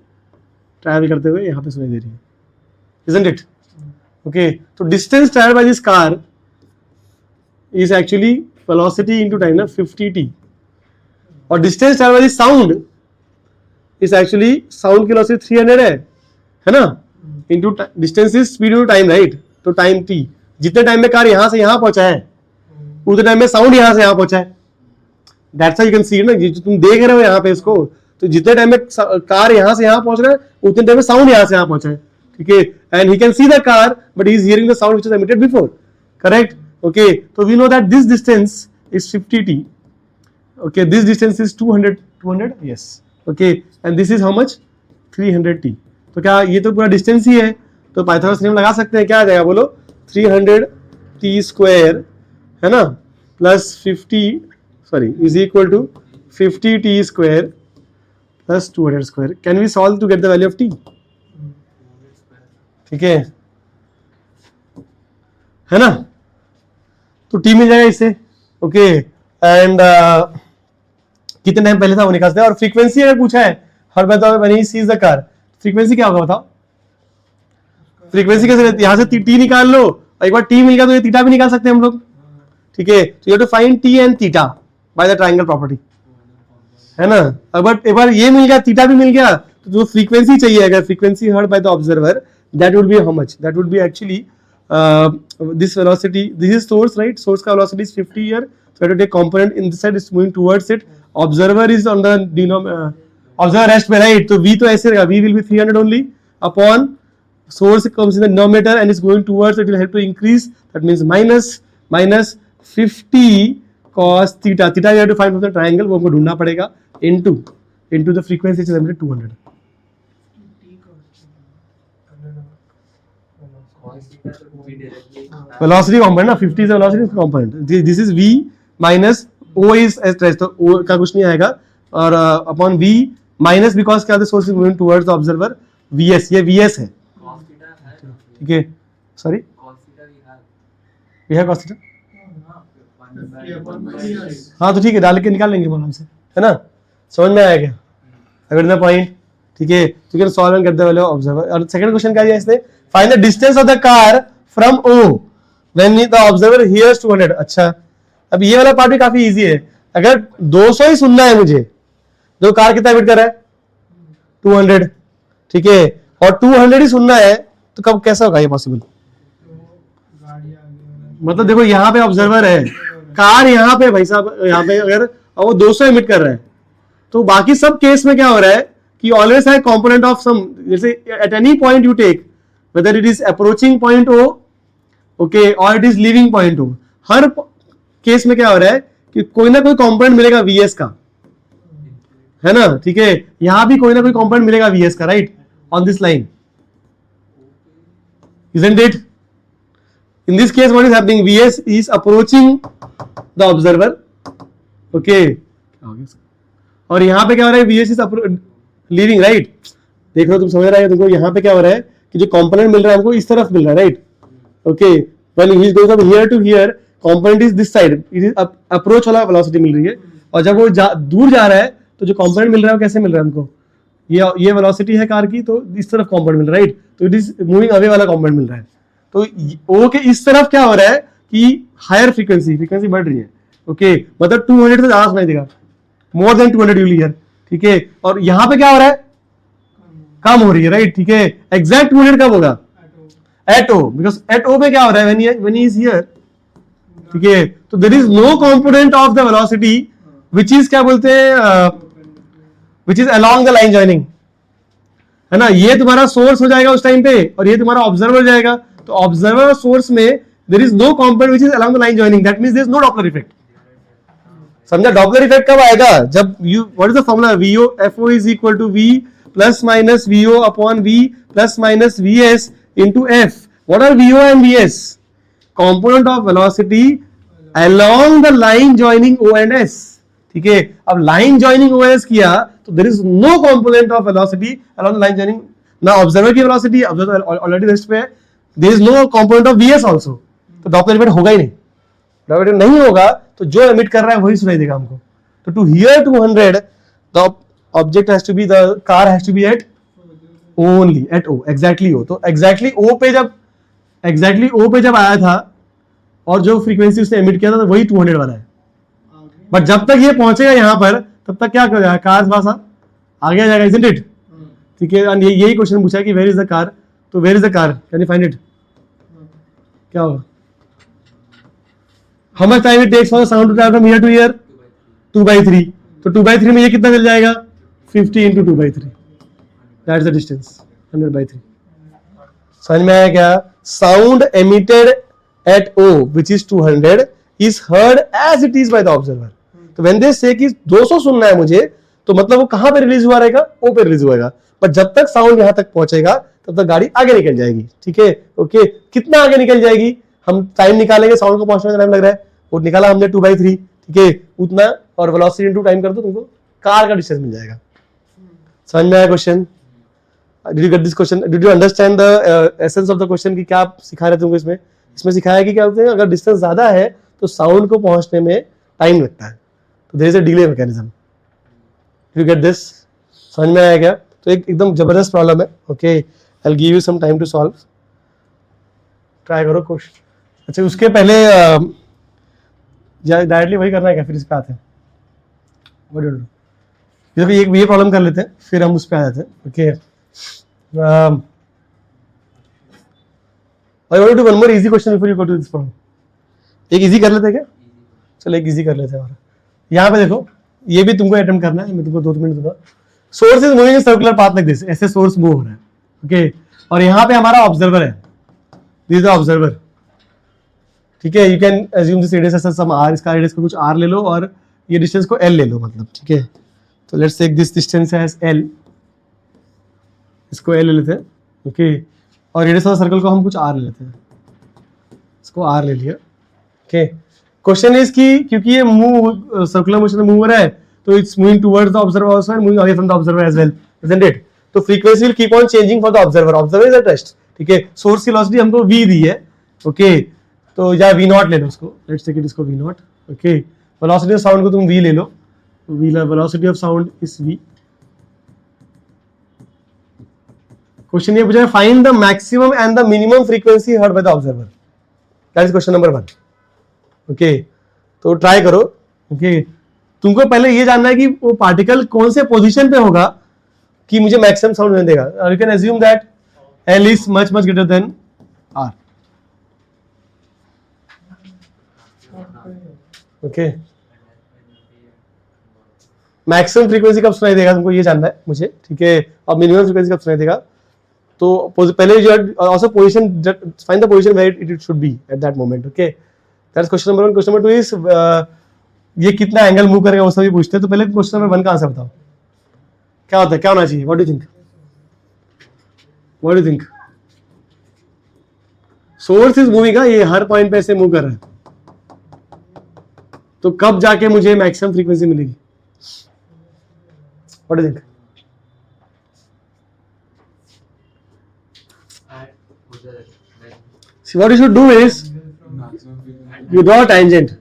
ट्रैवल करते हुए यहाँ पे सुनाई दे रही है. Isn't it? Okay, तो distance travel by this car is actually velocity into time ना 50t, और distance travel by this sound is actually sound की वेलोसिटी 300 है ना, into distance is speed into time, right. तो टाइम t, जितने time में car यहां से यहां पहुंचा है उतने टाइम में साउंड यहां से यहां पहुंचा है. That's how you can see ना, जो तुम देख रहे हो यहाँ पे इसको, तो जितने टाइम में कार यहां से यहां पहुंच रहा है उतने टाइम में साउंड यहां से यहां पहुंचा है. ठीक है, and he can see the car but he is hearing the sound which is emitted before. Correct. Okay, तो we know that this distance is 50t. Okay, this distance is 200, yes. Okay, and this is how much 300t. तो क्या ये तो पूरा distance ही है, तो Pythagoras theorem लगा सकते हैं. क्या आ जाएगा बोलो, 300t स्क्वायर है ना plus 50 is equal to 50t square plus 200 square. Can we solve to get the value of t? ठीक है ना, तो t मिल जाएगा इससे. ओके, एंड कितने टाइम पहले था वो निकाल सकते हैं. और फ्रीक्वेंसी अगर पूछा है हर बार when he sees the car, frequency क्या होगा बताओ. फ्रीक्वेंसी कैसे, यहां से t निकाल लो, एक बार टी मिल गया तो ये थीटा भी निकाल सकते हैं हम लोग, ठीक है। तो you have to find T and theta by the triangle property, है ना। अगर एक बार ये मिल गया, थीटा भी मिल गया, तो जो फ्रीक्वेंसी चाहिए, अगर frequency heard by the observer, that would be how much, that would be actually this velocity, this is source, right? Source का velocity is 50 here, so I have to take component in this side is moving towards it. Observer is on the observer rest पे, right? तो v तो ऐसे रहेगा, v will be 300 only upon source comes in the denominator and is going towards it, will help to increase, that means minus 50 cos theta, theta we have to find from the triangle, वो हमको ढूंढना पड़ेगा, into the frequency which is limited 200. Velocity component ना, 50 से velocity component, this is v minus o is stretch, तो o का कुछ नहीं आएगा, और अपॉन v माइनस, बिकॉज क्या, the source is moving towards the observer, vs, ये vs है, ठीक है। सॉरी, ये cos थीटा, हाँ तो ठीक है, डाल के निकाल लेंगे आराम से, है ना, समझ में आया क्या, अगर ना पॉइंट, ठीक है। तो can solve and get the value of observer. और सेकंड क्वेश्चन क्या दिया इसने, find the distance of the car from O when the observer hears 200। अच्छा, अब ये वाला पार्ट भी काफी इजी है, अगर 200 ही सुनना है मुझे, जो कार कितना एमिट कर रहा है 200, ठीक है, और 200 ही सुनना है, तो कब कैसा होगा ये पॉसिबल, मतलब देखो यहाँ पे ऑब्जर्वर है, कार यहाँ पे, भाई साहब यहाँ पे, अगर वो 200 एमिट कर रहा है, तो बाकी सब केस में क्या हो रहा है कि ऑलवेज है कंपोनेंट ऑफ सम, जैसे at any point you take, whether it is approaching point O, okay, और it is leaving point O, हर केस में क्या हो रहा है कि कोई ना कोई कंपोनेंट मिलेगा Vs का, है ना, ठीक है। यहां भी कोई ना कोई कंपोनेंट मिलेगा Vs का, right, on this line, isn't it? In this case what is happening, Vs is approaching the observer, okay, और यहां पे क्या हो रहा है, Vs is लीविंग, राइट। देख लो, तुम समझ रहे हो, देखो यहाँ पे क्या हो रहा है कि जो कंपोनेंट मिल रहा है हमको इस तरफ मिल रहा है, right, okay, when he is going from here to here, component is this side, it is approach वाला वेलोसिटी मिल रही है, और जब वो दूर जा रहा है तो जो कंपोनेंट मिल रहा है वो कैसे मिल रहा है हमको, ये वेलोसिटी है कार की, तो इस तरफ कंपोनेंट मिल रहा है, राइट, तो इट इज मूविंग अवे वाला कंपोनेंट मिल रहा है। तो O के इस तरफ क्या हो रहा है कि हायर फ्रीक्वेंसी बढ़ रही है, ओके, मतलब 200 से ज्यादा सुनाई देगा, more than 200 you will hear, ठीक है। और यहां पे क्या हो रहा है, कम हो रही है, राइट, ठीक है। एग्जैक्ट 200 कब होगा, at O, because at O पे क्या हो रहा है, व्हेन ही इज हियर, ठीक है, तो there is no component of the velocity which is, क्या बोलते हैं, which is along the line joining, है ना। ये तुम्हारा सोर्स हो जाएगा उस टाइम पे, और ये तुम्हारा ऑब्जर्वर हो जाएगा, तो ऑब्जर्वर और सोर्स में there is no component which is along the line joining, that means there is no Doppler effect. समझा, डॉपलर इफेक्ट कब आएगा, जब you, what is the formula, VO FO is equal to V plus minus VO upon V plus minus VS into F। What are VO and VS, component of velocity along the line joining O and S, ठीक है। अब line joining O S किया तो there is no component of velocity along the line joining, ना observer की वेलोसिटी, observer already rest पे है, there is no component of VS also, तो डॉपलर इफेक्ट होगा ही नहीं। डॉपलर इफेक्ट नहीं होगा तो जो एमिट कर रहा है वही सुनाई देगा हमको। तो to hear 200 the object has to be, the car has to be at only at O, exactly O। तो एग्जैक्टली O पे जब आया था और जो फ्रीक्वेंसी उसने एमिट किया था तो वही 200 वाला है, बट जब तक ये पहुंचेगा यहाँ पर तब तक क्या करेगा, कार पास आगे आ जाएगा, isn't it? ठीक है। यही क्वेश्चन पूछा है कि वेयर इज द कार, तो where is the car, can you find it, क्या होगा, how much time it takes for the sound to travel from here to here, 2/3, तो 2/3 में ये कितना चल जाएगा, 50 into 2/3, that is the distance, 100/3। समझ में आया क्या, sound emitted at O which is 200 is heard as it is by the observer। तो when they say कि 200 सुनना है मुझे, तो मतलब वो कहां पे रिलीज हुआ रहेगा, O पे रिलीज होगा, पर जब तक साउंड यहां तक पहुंचेगा तब तक गाड़ी आगे निकल जाएगी, ठीक है, ओके। कितना आगे निकल जाएगी, हम टाइम निकालेंगे, साउंड को पहुंचने में टाइम लग रहा है, वो निकाला हमने 2/3, ठीक है, उतना, और वेलोसिटी इनटू टाइम कर दो, तुमको कार का डिस्टेंस मिल जाएगा। समझ में आया question, did you get this question, did you understand the essence of the question कि क्या सिखा रहे थे तुमको इसमें सिखाया कि क्या होते हैं, अगर डिस्टेंस ज्यादा है तो साउंड को पहुंचने में टाइम लगता है, तो there is a delay mechanism. You get this, समझ में आया क्या, तो एकदम जबरदस्त प्रॉब्लम है, okay. I will give you some time to solve, try करो क्वेश्चन। अच्छा उसके पहले डायरेक्टली वही करना है क्या, फिर इस पे आते हैं? देखो ये प्रॉब्लम कर लेते हैं, फिर हम उस पे आ जाते हैं. Okay, I want to do one more easy question before you go to this problem. एक इजी कर लेते हैं क्या? चलो एक इजी कर लेते हैं. यहाँ पे देखो, ये भी तुमको अटेम्प्ट करना है, मैं तुमको 2 मिनट दूंगा. Source is moving in circular path like this, ऐसे सोर्स मूव हो रहा है. ओके, और यहाँ पे हमारा ऑब्जर्वर है, दिस इज द ऑब्जर्वर. ठीक है, you can assume this radius as some r, इसका रेडियस को कुछ r ले लो और ये डिस्टेंस को l ले लो, मतलब. ठीक है, तो let's take this distance as l, इसको l ले लेते हैं. ओके, और रेडियस ऑफ सर्कल को हम कुछ r ले लेते हैं, इसको r ले लिया. ओके, क्वेश्चन इज कि क्योंकि ये मूव सर्कुलर मोशन में मूव हो रहा है, तो it's moving towards the observer also and moving away from the observer as well, isn't it? तो frequency will keep on changing for the observer. Observer is at rest. ठीक है, source की velocity हमको v दी है. Okay, तो या v0 ले लो उसको, लेट्स टेक इट इसको v0. Okay, velocity of sound को तुम v ले लो, velocity of sound is v. Question ये पूछा है, find the maximum and the minimum frequency heard by the observer. That is question number 1. Okay, तो try करो. ओके, तुमको पहले ये जानना है कि वो पार्टिकल कौन से पोजीशन पे होगा कि मुझे मैक्सिमम साउंड होने देगा. You can assume that L is much greater than R. Okay, maximum frequency कब सुनाई देगा तुमको ये जानना है मुझे. ठीक है, और मिनिमम फ्रीक्वेंसी कब सुनाई देगा. तो पहले you also position, find the position where it should be at that moment. Okay, that's question number 1. Question number 2 is ये कितना एंगल मूव करेगा वो सभी पूछते हैं. तो पहले क्वेश्चन नंबर 1 का आंसर बताओ, क्या होता है, क्या होना चाहिए? What do you think? Source is moving, ये हर पॉइंट पे ऐसे मूव कर रहा है, तो कब जाके मुझे मैक्सिमम फ्रीक्वेंसी मिलेगी? What do you think? See, what you should do is you draw a tangent,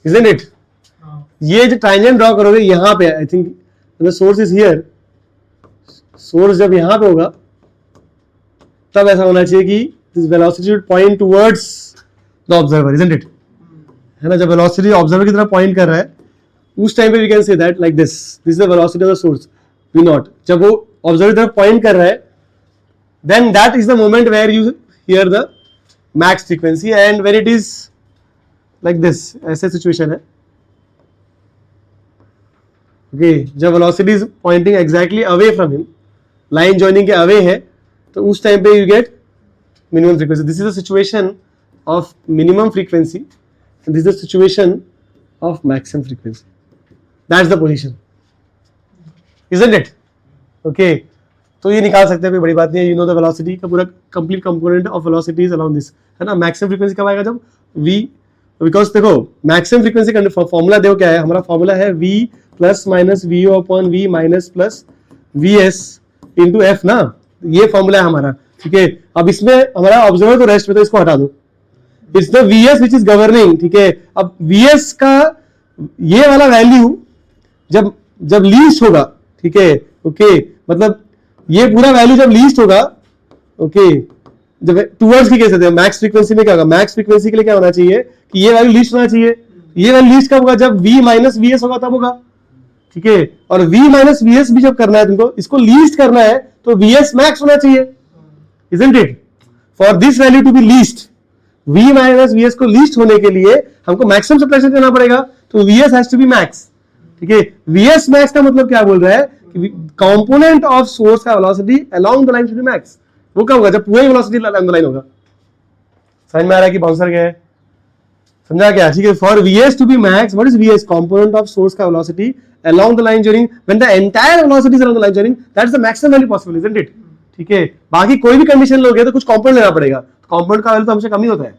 isn't it? ये जो tangent draw करोगे यहाँ पे, I think the source is here. source जब यहाँ पे होगा तब ऐसा होना चाहिए कि this velocity should point towards the observer, isn't it? है ना, जब velocity observer की तरफ point कर रहा है उस टाइम पे we can say that like this is the velocity of the source v0. जब वो observer की तरफ point कर रहा है, then that is the moment where you hear the max frequency. And when it is like this, ऐसे situation है. Okay, जब velocity is pointing exactly away from him, line joining के away है, तो उस time पे you get minimum frequency. This is the situation of minimum frequency and this is the situation of maximum frequency. That's the position, isn't it? Okay, तो ये निकाल सकते हैं, कोई बड़ी बात नहीं है. यू नो द वेलोसिटी का पूरा complete component of velocity is around this, है ना. मैक्सिमम फ्रीक्वेंसी कब आएगा? जब v, बिकॉज देखो मैक्सिमम फ्रीक्वेंसी का फॉर्मूला देखो क्या है. हमारा फॉर्मूला है v plus minus VO upon v minus plus vs into f ना. ये फॉर्मूला है हमारा. ठीक है, अब इसमें हमारा ऑब्जर्वर तो रेस्ट में, तो इसको हटा दो. It's the vs which is governing. ठीक है, अब vs का ये वाला वैल्यू जब लीस्ट होगा, ठीक है, ओके, मतलब ये पूरा वैल्यू जब लीस्ट होगा, ओके, जब टुवर्ड्स की कैसे मैक्स फ्रीक्वेंसी में क्या होगा? मैक्स फ्रीक्वेंसी के लिए क्या होना चाहिए कि ये वैल्यू लीस्ट होना चाहिए. ये वैल्यू लीस्ट कब होगा? जब v माइनस वीएस होगा तब होगा. ठीक है, और v माइनस वीएस भी जब करना है तुमको, इसको लीस्ट करना है, तो vs मैक्स होना चाहिए, isn't it? For this value to be least, v minus VS को लीस्ट होने के लिए हमको मैक्सिमम सब्ट्रैक्शन करना पड़ेगा, तो vs has to be max. ठीक है, vs मैक्स का मतलब क्या बोल रहा है कि कंपोनेंट ऑफ सोर्स का velocity along the line should be max. वो कब होगा? जब पूरी वेलोसिटी अलोंग द लाइन होगा. समझ में आ रहा है कि बाउंसर क्या है? समझा क्या? ठीक है, for vs to be max, what is vs? Component of source का velocity along the line during when the entire velocity is along the line during, that is the maximum value possible, isn't it? ठीक है, बाकी कोई भी condition लोगे तो कुछ component लेना पड़ेगा, कंपोनेंट का वैल्यू तो हमसे कम ही होता है.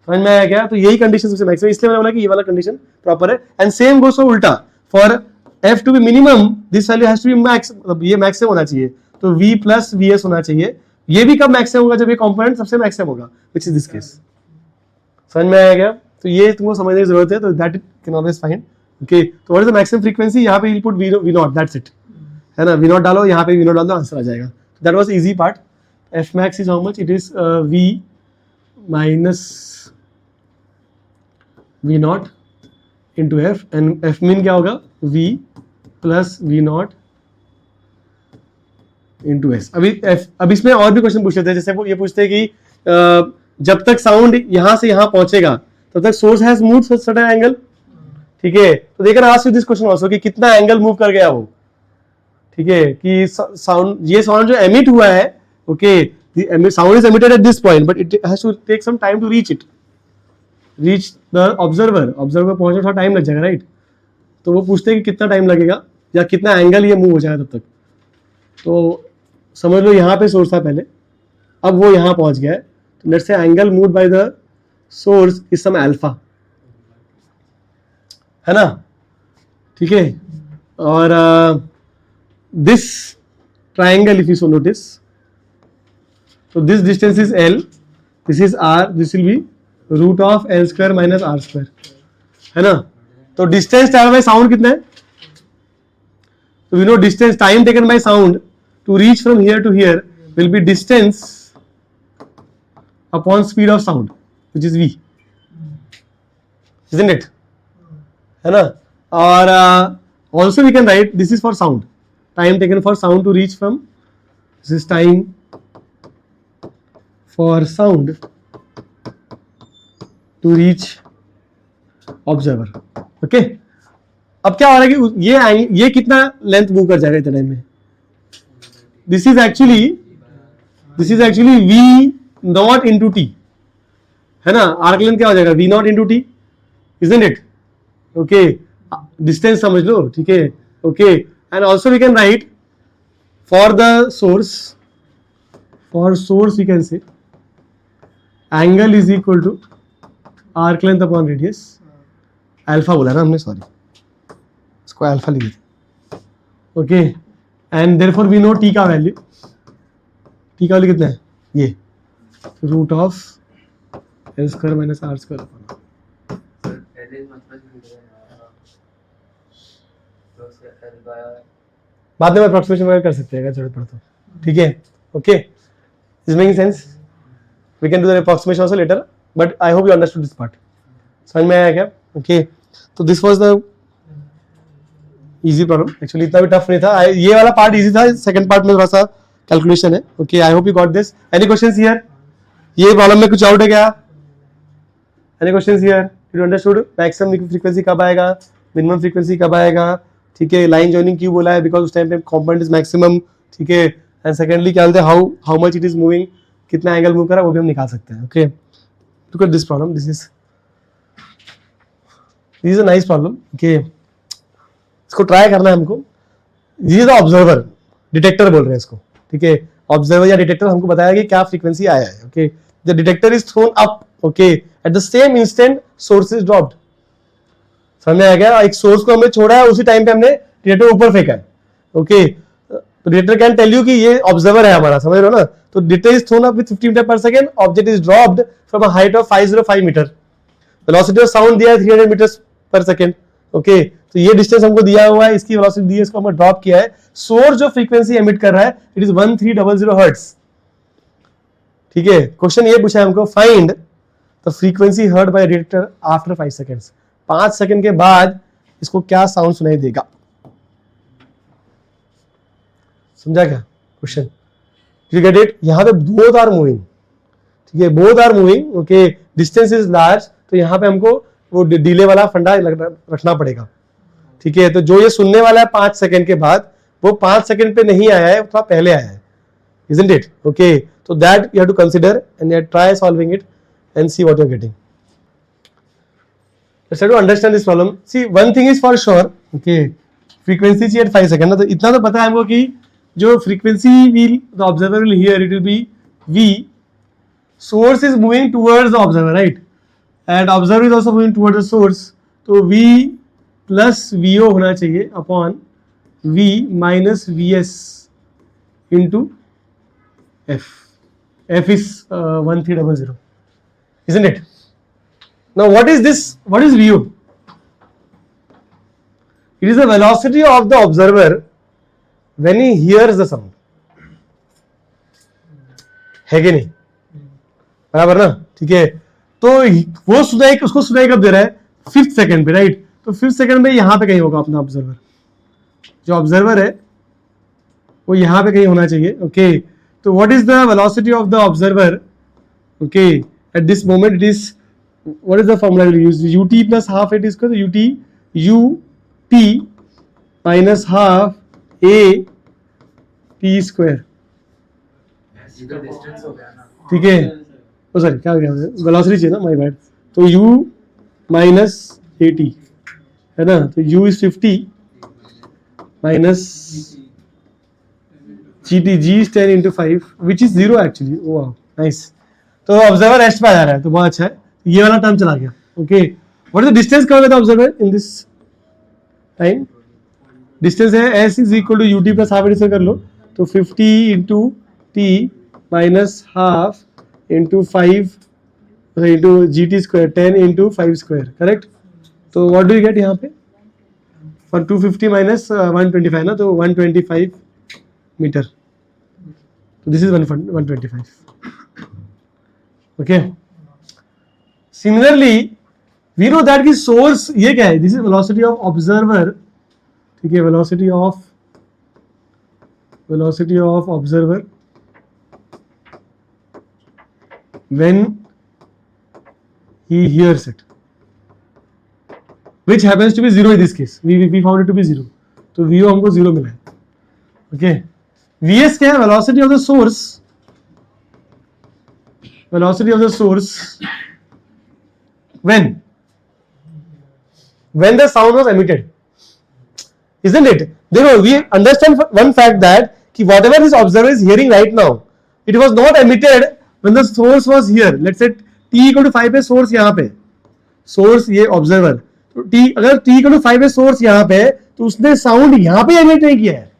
समझ में आया क्या? तो यही कंडीशन सबसे मैक्सिमम, इसलिए मैंने बोला कि ये वाला कंडीशन प्रॉपर है. एंड सेम गोस फॉर उल्टा, for f to be minimum this value has to be max, मतलब ये मैक्सिमम होना चाहिए, तो v प्लस vs होना चाहिए. ये भी कब मैक्सिमम होगा? जब ये कंपोनेंट सबसे मैक्सिमम होगा, व्हिच इज दिस केस. समझ में आया क्या? तो ये तुमको समझने की जरूरत है, तो that can always find. Okay, तो what is the maximum frequency? यहाँ पे you put v0, that's it, है ना. v0 डालो, यहाँ पे v0 डाल दो, आंसर आ जाएगा. That was easy part. F max is how much? It is V minus V naught into F, and F min क्या होगा? V plus V naught into S. अब इसमें और भी क्वेश्चन पूछ लेते हैं, जैसे वो ये पूछते हैं कि जब तक साउंड यहां से यहां पहुंचेगा तब तक source has moved certain angle, ठीक है? तो देखना ask you this question also कि कितना एंगल मूव कर गया वो, ठीक है? कि साउंड, ये साउंड जो एमिट हुआ है, okay, sound is emitted at this point but it has to take some time to reach the observer पहुंचने में थोड़ा टाइम लग जाएगा, राइट? तो वो पूछते हैं कि कितना टाइम लगेगा या कितना एंगल ये मूव हो जाएगा तब तक। तो समझ लो यहाँ पे सोर्स था पहले, अब वो यहाँ पहुंच गया है, तो let's say angle moved by the source is some alpha, है ना? ठीक है। और this triangle if you so notice, so this distance is L, this is R, this will be root of L square minus R square, है ना? तो distance travel by sound कितना है? तो we know distance time taken by sound to reach from here to here will be distance upon speed of sound which is v, isn't it? है ना? और also we can write this is for sound, time taken for sound to reach from, this is time for sound to reach observer, okay? अब क्या हो रहा है कि ये कितना लेंथ मूव कर जाएगा इतने टाइम में? This is actually v nought into T, है ना? आर्क लेंथ क्या हो जाएगा? v nought into T, isn't it? Okay, distance समझ लो, ठीक है? Okay, and also we can write for the source, we can say angle is equal to arc length upon radius, alpha बोला ना हमने, सॉरी, इसको अल्फा लिख दिया, okay? And therefore we know T का वैल्यू, कितना है? ये root of L square minus R square upon, बाद में अप्रोक्सीमेशन वगैरह कर सकते हैं अगर जरूरत पड़े तो, ठीक है? Okay, is making sense? We can do the approximation also later, but I hope you understood this part. समझ में आया क्या? Okay, तो this was the easy problem. Actually इतना भी tough नहीं था, ये वाला part easy था, second part में थोड़ा सा calculation है. Okay, I hope you got this. Any questions here? ये problem में कुछ out है क्या? Any questions here? You understood? Maximum frequency कब आएगा? Minimum frequency कब आएगा? ठीक है, line joining क्यों बोला है? Because उस time पे component is maximum, ठीक है? And secondly क्या बोलते हैं, how much it is moving, कितना एंगल मूव करा वो भी हम निकाल सकते हैं, okay? Look at this problem, this is a nice problem, okay? इसको ट्राई करना है हमको। This is the observer, detector बोल रहे हैं इसको, ठीक है? ऑब्जर्वर या डिटेक्टर हमको बताया कि क्या फ्रीक्वेंसी आया है, okay? The detector is thrown up, okay? At the same instant source is dropped, समझ में आ गया? एक सोर्स को हमने छोड़ा है, उसी टाइम पे हमने डिटेक्टर ऊपर फेंका है, ओके? तो डिटेक्टर कैन टेल यू कि ये ऑब्जर्वर है हमारा, समझ रहे हो ना? तो detector is thrown up with 50 metre per second, object is dropped from a height of 505 metre, velocity of sound दिया है 300 मीटर्स पर सेकंड, ओके? तो ये डिस्टेंस हमको दिया हुआ है, इसकी वेलोसिटी दी है, इसको हमने ड्रॉप किया है। सोर्स जो फ्रीक्वेंसी एमिट कर रहा है इट इज 1300 हर्ट्ज, ठीक है? क्वेश्चन ये पूछा है हमको, find the frequency heard bye detector after 5 seconds, 5 second के बाद इसको क्या साउंड सुनाई देगा? समझा क्या क्वेश्चन? You get it? यहाँ पे बोथ आर मूविंग, ठीक है? Both are moving, okay? Distance is large, तो यहाँ पे हमको वो डिले वाला फंडा रखना पड़ेगा, ठीक है? तो जो ये सुनने वाला है 5 सेकंड के बाद, वो 5 सेकंड पे नहीं आया है, थोड़ा पहले आया है, isn't it? Okay, so that you have to consider and you try solving it and see what you are getting. Let's try to understand this problem. See, one thing is for sure, okay? Frequency चाहिए 5 second ना, तो इतना तो पता है हमको कि जो frequency will the observer will hear, it will be V. Source is moving towards the observer, right? And observer is also moving towards the source. तो V plus VO होना चाहिए upon V minus VS into F. F is 1300, isn't it? Now what is this? What is VO? It is the velocity of the observer when he hears the sound. है कि नहीं, बराबर ना, ठीक है। तो वो सुनाई, उसको सुनाई कब दे रहा है, 5th सेकंड पे, राइट। तो 5th सेकंड में यहाँ पे कहीं होगा अपना ऑब्जर्वर, जो ऑब्जर्वर है वो यहाँ पे कहीं होना चाहिए, ओके। तो what is the velocity of the observer, okay, at this moment it is, what is the formula will use, ut plus half at square, ut ut minus half a t square, ठीक है। ओ sorry, क्या गया, velocity चाहिए ना, my bad. तो u minus at है ना, तो u is 50 minus gt, g is 10 into 5 which is 0 actually, wow nice। तो ऑब्जर्वर रेस्ट पे आ जा रहा है, तो बहुत अच्छा है, ये वाला टर्म चला गया, okay. What is the distance covered by the observer in this time, distance है s is equal to ut plus half addition कर लो, तो 50 into t minus half into 5 into gt square, 10 into 5 square, correct. तो what do you get यहाँ पे, for 250 minus 125 ना, तो 125 metre, तो this is 125, okay. Similarly we know that की सोर्स ये क्या है, this is velocity of observer, ठीक है, velocity of observer when he hears it, which happens to be 0 in this case, we found it to be 0, तो vo हमको 0 मिला है, ओके। vs क्या है, velocity of the source, velocity of the source when the sound was emitted, isn't it? देखो, we understand one fact that कि whatever this observer is hearing right now, it was not emitted when the source was here, let's say t equal to 5 पे source यहाँ पे, source ये observer, तो t अगर t equal to 5 है source यहाँ पे, तो उसने साउंड यहाँ पे एमिट नहीं किया है,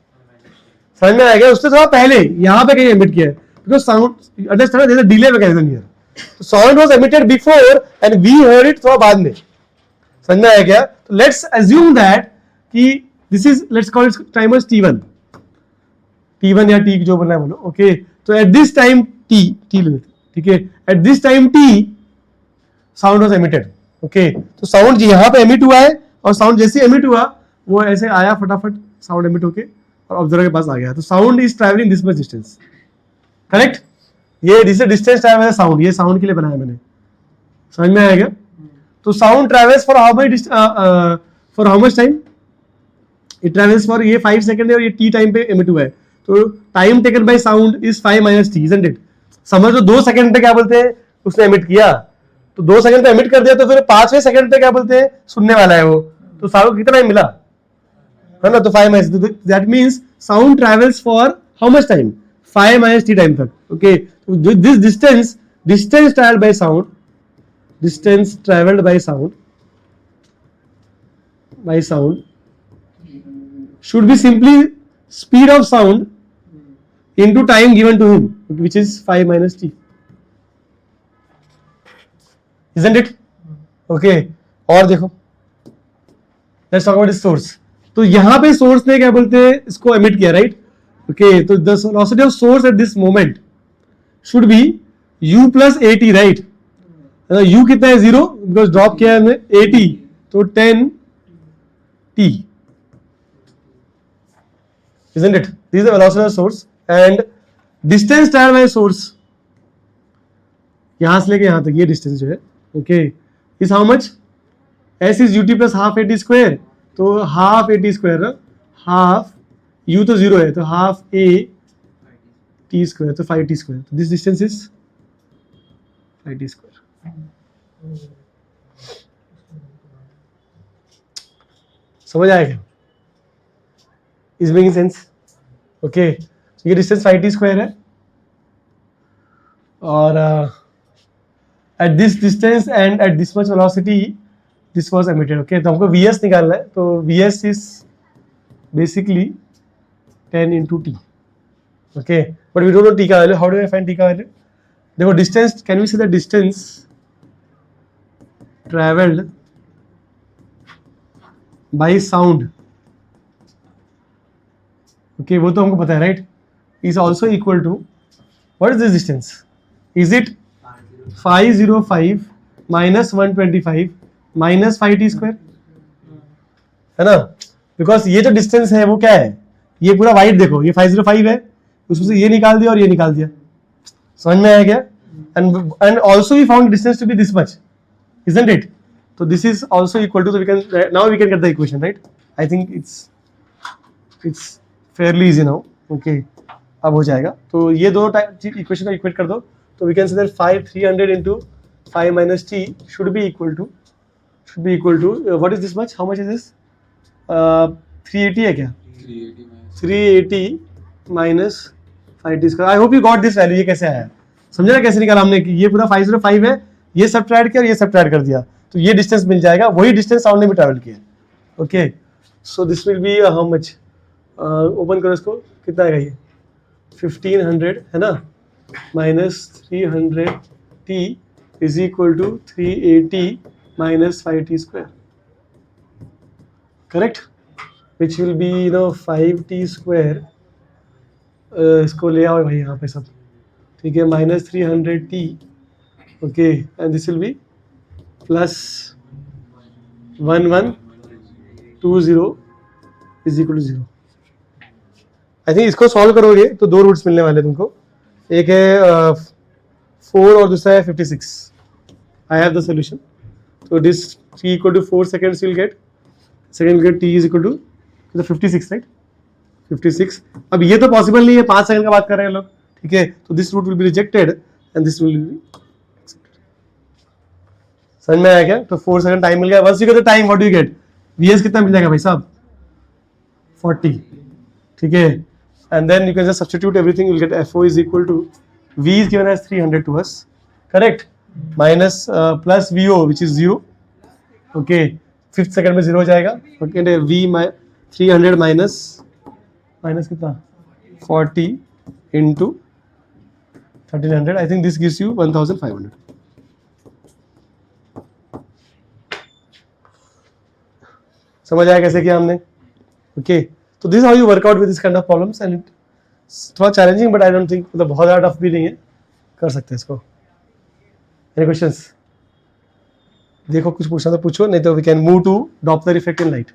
समझ में आ गया, उसने थोड़ा पहले यहाँ पे कहीं एमिट किया है, because sound understand there is a delay mechanism here, तो sound was emitted before and we heard it थोड़ा बाद में, समझ में आया क्या। तो लेट्स अज्यूम दैट कि this is, let's call it time as t1 या t जो बोलना है बोलो, ओके। तो एट दिस टाइम t लेते, ठीक है, at this time t sound was emitted, okay. तो साउंड यहाँ पे एमिट हुआ है, और साउंड जैसे एमिट हुआ वो ऐसे आया, फटाफट साउंड एमिट होके और ऑब्जर्वर के पास आ गया, तो sound is travelling this much distance, correct. ये दिस डिस्टेंस ट्रैवल है साउंड, ये साउंड के लिए बनाया मैंने, समझ में आएगा। तो sound travels for how much time, it travels for, ये 5 सेकंड है और ये t टाइम पे एमिट हुआ है, तो time taken by sound is 5 minus t, isn't it. समझ लो 2 सेकंड पे क्या बोलते हैं, उसने एमिट किया, तो 2 सेकंड पे एमिट कर दिया, तो फिर 5वें सेकंड पे क्या बोलते हैं, सुनने वाला है वो, तो साउंड कितना टाइम मिला है ना, तो 5 minus, that means sound travels for how much time, 5 minus t time तक, ओके। तो this distance travelled by sound, distance travelled by sound should be simply speed of sound into time given to him, which is 5 minus t, isn't it? Okay, और देखो, let's talk about this source। तो यहाँ पे source ने क्या बोलते हैं, इसको एमिट किया, राइट, ओके। तो the velocity of source at this moment should be u plus at, right. u कितना है, 0, बिकॉज ड्रॉप किया है हमने, at, तो 10t, isn't it? This is the velocity of the source and distance traveled by source, यहां से लेके यहां तक ये डिस्टेंस जो है, okay, is how much, s is ut plus half at square, तो हाफ at स्क्वायर ना, हाफ u तो 0 है, तो हाफ a t स्क्वायर, तो 5t स्क्वायर, तो this distance is 5t square. समझ आएगा, इज मेकिंग सेंस, ओके। ये डिस्टेंस 5t स्क्वायर है, और at this distance and at this much velocity this was emitted, okay. तो हमको vs निकालना है, तो vs is basically 10 into t, okay, but we don't know t का value, how do I find t का value, देखो distance, can we say the distance travelled by sound, okay, वो तो हमको पता है, right, is also equal to What is this distance? Is it 505 minus 125 minus 5t square? है ना? Because ये जो distance है वो क्या है? ये पूरा वाइड देखो, ये 505 है, उसमें से ये निकाल दिया और ये निकाल दिया. समझ में आया क्या? And also we found distance to be this much, isn't it? So this is also equal to, so we can now we can get the equation, right? I think it's fairly easy now. Okay, अब हो जाएगा. तो ये दो equation को equate कर दो, तो we can say that 300 into 5 minus t should be equal to what is this much? How much is this? 380 है क्या? 380 minus 5t square. I hope you got this value. ये कैसे आया? समझे ना कैसे निकाला हमने कि ये पूरा 505 है, ये सब्ट्रैक्ट किया और ये सब्ट्रैक्ट कर दिया, तो ये डिस्टेंस मिल जाएगा, वही डिस्टेंस साउंड ने भी ट्रैवल किया. Okay, so this will be how much? Open करो इसको, कितना आएगा ये? 1500 है ना, minus 300t is equal to 380 minus 5t square. Correct, which will be 5t square. इसको ले आओ भाई यहाँ पे सब, ठीक है, minus 300t. Okay, and this will be plus 1120 is equal to 0. I think इसको सॉल्व करोगे तो दो रूट्स मिलने वाले तुमको, एक है 4 और दूसरा है 56. I have the solution. तो this t equal to 4 seconds will get, second will get t is equal to 56, right? 56. अब ये तो पॉसिबल नहीं है, 5 सेकंड का बात कर रहे हैं लोग, ठीक है, तो this root will be rejected and this will be accepted. समझ में आया क्या? तो 4 सेकंड टाइम मिल गया. Once you get the time, what do you get? vs कितना मिल जाएगा भाई साहब? 40, ठीक है, and then you can just substitute everything. You will get fo is equal to v is given as 300 to us, correct, minus plus vo which is 0. Okay, 5th second में 0 हो जाएगा. ओके, v 300 माइनस कितना? 40 into 1300. I think this gives you 1500. समझ आया कैसे किया हमने? Okay, तो this how you work out with this kind of problems. And थोड़ा challenging, but I don't think मतलब बहुत ज़्यादा टफ भी नहीं है, कर सकते हैं इसको. Any questions? देखो कुछ पूछना तो पूछो, नहीं तो we can move to Doppler effect in light.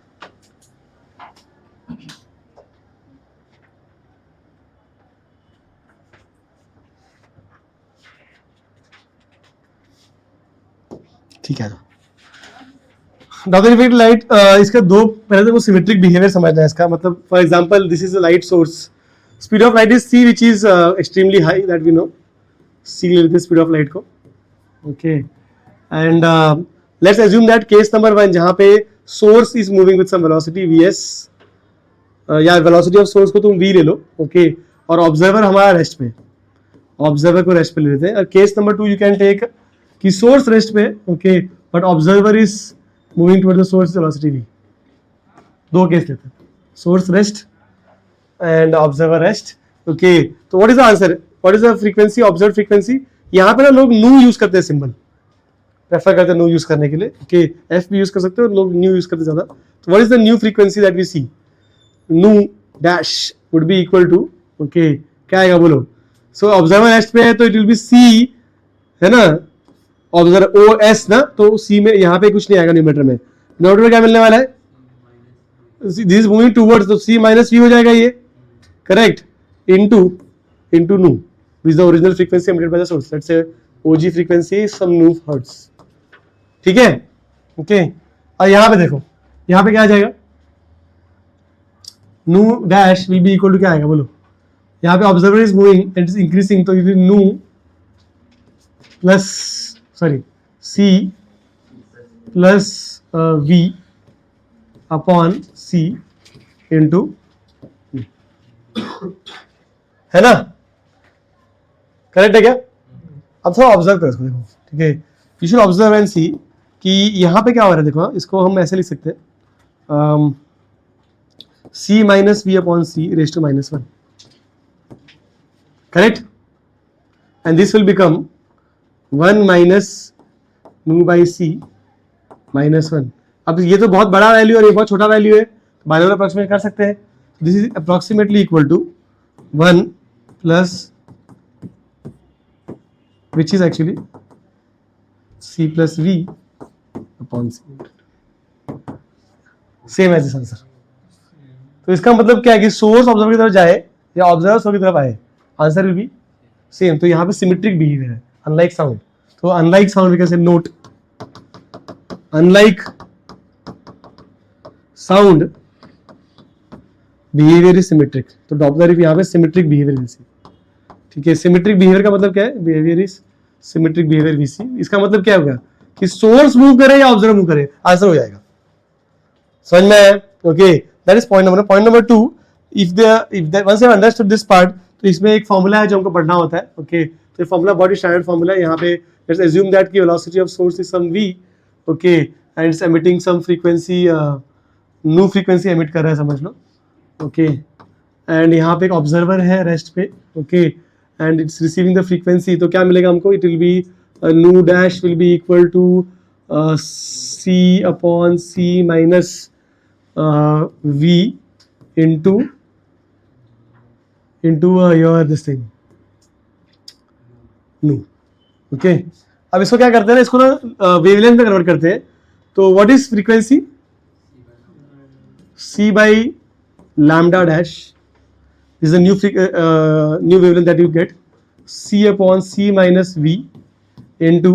ठीक है, डॉपलर इफेक्ट लाइट, इसका दो, पहले तो वो सिमेट्रिक बिहेवियर समझना है इसका. मतलब for example this is a light source, speed of light is c which is extremely high, that we know. c ले लेते हैं स्पीड ऑफ लाइट को. Okay, and let's assume that case number 1 जहां पे source is moving with some velocity vs, या velocity of source को तुम v ले लो. ओके, और ऑब्जर्वर हमारा रेस्ट पे, ऑब्जर्वर को रेस्ट पे ले लेते हैं. और case number 2 you can take कि सोर्स रेस्ट पे, okay, but observer is moving toward the source velocity v. दो केस लेते हैं, source rest and observer rest. Okay, तो what is the answer? What is the frequency, observe frequency? यहाँ पे ना लोग नू यूज करते हैं, सिंबल प्रेफर करते हैं नू यूज करने के लिए. ओके, एफ भी यूज कर सकते हो, लोग न्यू यूज करते ज्यादा. तो what is the new frequency that we see? Nu dash would be equal to, okay, क्या आएगा बोलो? सो ऑब्जर्वर रेस्ट पे है तो इट विल बी सी, है ना, ऑब्जर्वर ओ एस ना, तो सी में यहाँ पे कुछ नहीं आएगा न्यूमरेटर में. डिनोमिनेटर में क्या मिलने वाला है? दिस इज मूविंग टुवर्ड्स, तो सी माइनस वी हो जाएगा ये, करेक्ट, इनटू नू which the original frequency emitted by the source. Let's say OG frequency सम नू हर्ट्ज, ठीक है. ओके, और यहाँ पे देखो, यहाँ पे क्या आ जाएगा? Nu dash will be equal to क्या आएगा बोलो? यहाँ पे observer is moving, it is increasing, तो it nu plus c plus v upon c into, है ना, करेक्ट है क्या? अब थोड़ा ऑब्जर्व करो इसको, देखो, ठीक है, यू शुड ऑब्जर्व एंड सी कि यहाँ पे क्या हो रहा है. देखो, इसको हम ऐसे लिख सकते हैं, c minus V upon C raise to -1, correct, and this will become 1 minus nu by C -1. अब ये तो बहुत बड़ा वैल्यू और ये बहुत छोटा वैल्यू है, बाइनोमियल अप्रॉक्सीमेट कर सकते हैं. This is approximately equal to 1 plus which is actually c plus v upon c. Same as this answer. तो इसका मतलब क्या है कि सोर्स ऑब्जर्वर की तरफ जाए या ऑब्जर्वर सोर्स की तरफ आए, आंसर विल बी सेम. तो यहाँ पे सिमेट्रिक बिहेवियर है, अनलाइक साउंड. तो unlike sound we can say note unlike sound behaviour is symmetric. तो डॉपलर यहाँ पे सिमेट्रिक बिहेवियर विल सी. ठीक है, सिमेट्रिक बिहेवियर का मतलब क्या है? Behaviour is symmetric behaviour we see. इसका मतलब क्या होगा कि सोर्स मूव करे या ऑब्जर्वर मूव करे, आंसर हो जाएगा. समझ में आया? Okay, that is point number. Point number 2, if the ones you understood this part, तो इसमें एक फॉर्मूला है जो हमको पढ़ना होता है. ओके, तो फॉर्मूला बहुत ही स्टैंडर्ड फॉर्मूला है. यहाँ पे लेट्स अज्यूम दैट की velocity of source is some v, okay, and it's emitting some frequency, nu frequency emit कर रहा है, समझ लो. ओके, एंड यहाँ पे एक ऑब्जर्वर है रेस्ट पे. Okay, and it's receiving the frequency. तो क्या मिलेगा हमको? It will be nu dash will be equal to c upon c minus v into your this thing nu. Okay, अब इसको क्या करते हैं ना, इसको ना वेवलेंथ में कन्वर्ट करते हैं. तो what is frequency? c by lambda dash is a new wavelength that you get, c upon c minus v into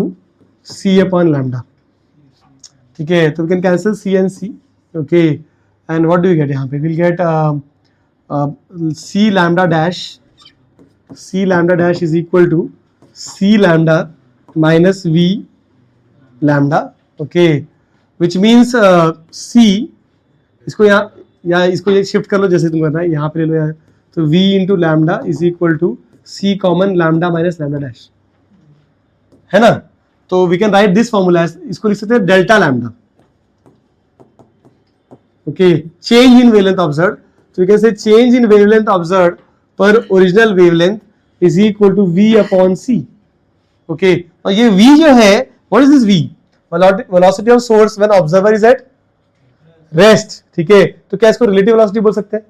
c upon lambda. ठीक है, तो we can cancel c and c. Okay, and what do we get यहाँ पे? We'll get c lambda dash is equal to c lambda minus v lambda. Okay, which means c, इसको या इसको ये shift कर लो जैसे तुम करना है, यहाँ पे ले लो यार. तो v into lambda is equal to c common lambda minus lambda dash, है ना. तो we can write this formula, इसको लिख सकते हैं delta lambda. Okay, change in wavelength observed. So we can say change in wavelength observed per original wavelength is equal to v upon c. Okay, और ये v जो है, what is this v? Velocity of source when observer is at rest. ठीक है, तो क्या इसको relative velocity बोल सकते हैं?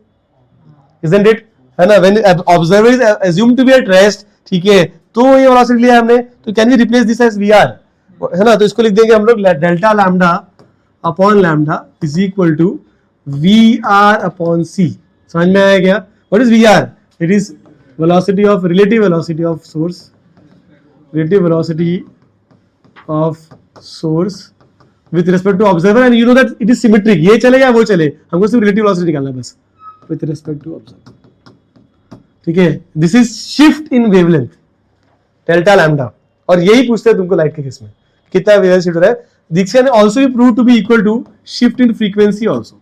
Isn't it? है ना, when observer is assumed to be at rest, ठीक है, तो ये velocity लिया हमने, तो can we replace this as vr? है ना, तो इसको लिख देंगे हम लोग delta lambda upon lambda is equal to VR upon C. समझ में आया क्या? What is VR? It is velocity of relative velocity of source, relative velocity of source with respect to observer, and you know that it is symmetric. ये चले या वो चले, हमको सिर्फ रिलेटिव वेलोसिटी निकालना है बस विथ रिस्पेक्ट टू ऑब्जर्वर. ठीक है, this is shift in wavelength delta lambda. और यही पूछते हैं तुमको लाइट के केस में, कितना वेवलेंथ शिफ्ट हो रहा है. This can also be prove to be equal to shift in frequency also.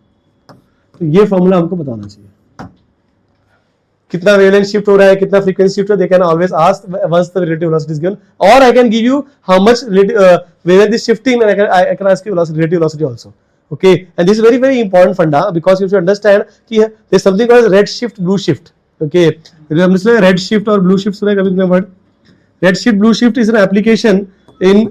तो ये फॉर्मूला हमको बताना चाहिए, कितना वेवलेंथ शिफ्ट हो रहा है, कितना फ्रीक्वेंसी शिफ्ट हो रहा है. They can always ask once the relative velocity is given, और I can give you how much wavelength is shifting, and I can ask you relative velocity also. Okay, and this is very very important funda, because you should understand कि there is something called red shift, blue shift. Okay, हमने सुना red shift और blue shift सुना है कभी तुमने word? Red shift, blue shift is an application in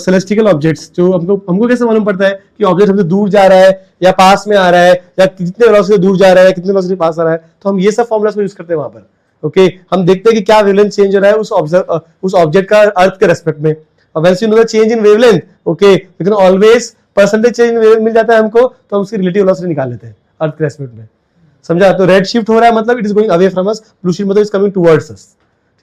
celestial objects. जो हमको कैसे मालूम पड़ता है कि ऑब्जेक्ट हमसे दूर जा रहा है या पास में आ रहा है, या कितने वेलोसिटी दूर जा रहा है, कितने वेलोसिटी पास आ रहा है. तो हम ये सब फॉर्मूलास को यूज करते हैं वहां पर. ओके, हम देखते हैं कि क्या वेवलेंथ चेंज हो रहा है उस ऑब्जेक्ट का अर्थ के रेस्पेक्ट में. और वैसे you know the change in wavelength, okay, लेकिन always percentage change in wavelength मिल जाता है हमको, तो हम उसकी रिलेटिव वेलोसिटी निकाल लेते हैं अर्थ के रेस्पेक्ट में. समझा? तो रेड शिफ्ट हो रहा है मतलब it is going away from us, blue shift मतलब इज कमिंग टुवर्ड्स अस.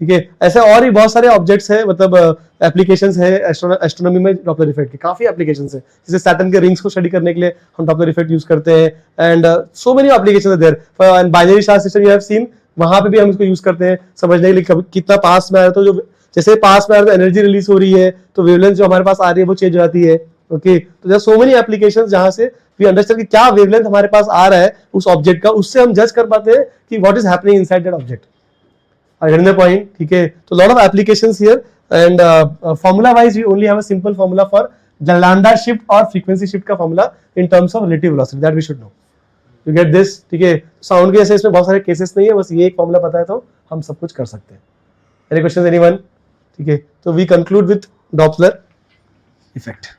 ठीक है, ऐसे और भी बहुत सारे ऑब्जेक्ट्स हैं, मतलब एप्लीकेशंस है एस्ट्रोनॉमी में डॉपलर इफेक्ट के काफी एप्लीकेशंस है. जैसे सैटर्न के रिंग्स को स्टडी करने के लिए हम डॉपलर इफेक्ट यूज करते हैं, and so many applications are there. And binary star system you have seen, वहां पे भी हम इसको यूज करते हैं समझने के लिए कितना पास में आ रहा है. तो जो जैसे पास में आ रहा है तो एनर्जी रिलीज हो रही है, तो वेवलेंथ जो हमारे पास आ रही है वो चेंज हो जाती है. ओके, तो there are so many applications जहां से वी अंडरस्टैंड कि क्या वेवलेंथ हमारे पास आ रहा है उस ऑब्जेक्ट का, उससे हम जज कर पाते हैं कि what is happening inside that object. I get the point. ठीक है, तो lot of applications here, and formula wise we only have a simple formula for the lambda shift or frequency shift का formula in terms of relative velocity, that we should know. You get this? ठीक है, sound के जैसे इसमें बहुत सारे cases नहीं है, बस ये एक फॉर्मूला पता है तो हम सब कुछ कर सकते हैं. Any questions anyone? ठीक है, तो we conclude with Doppler effect.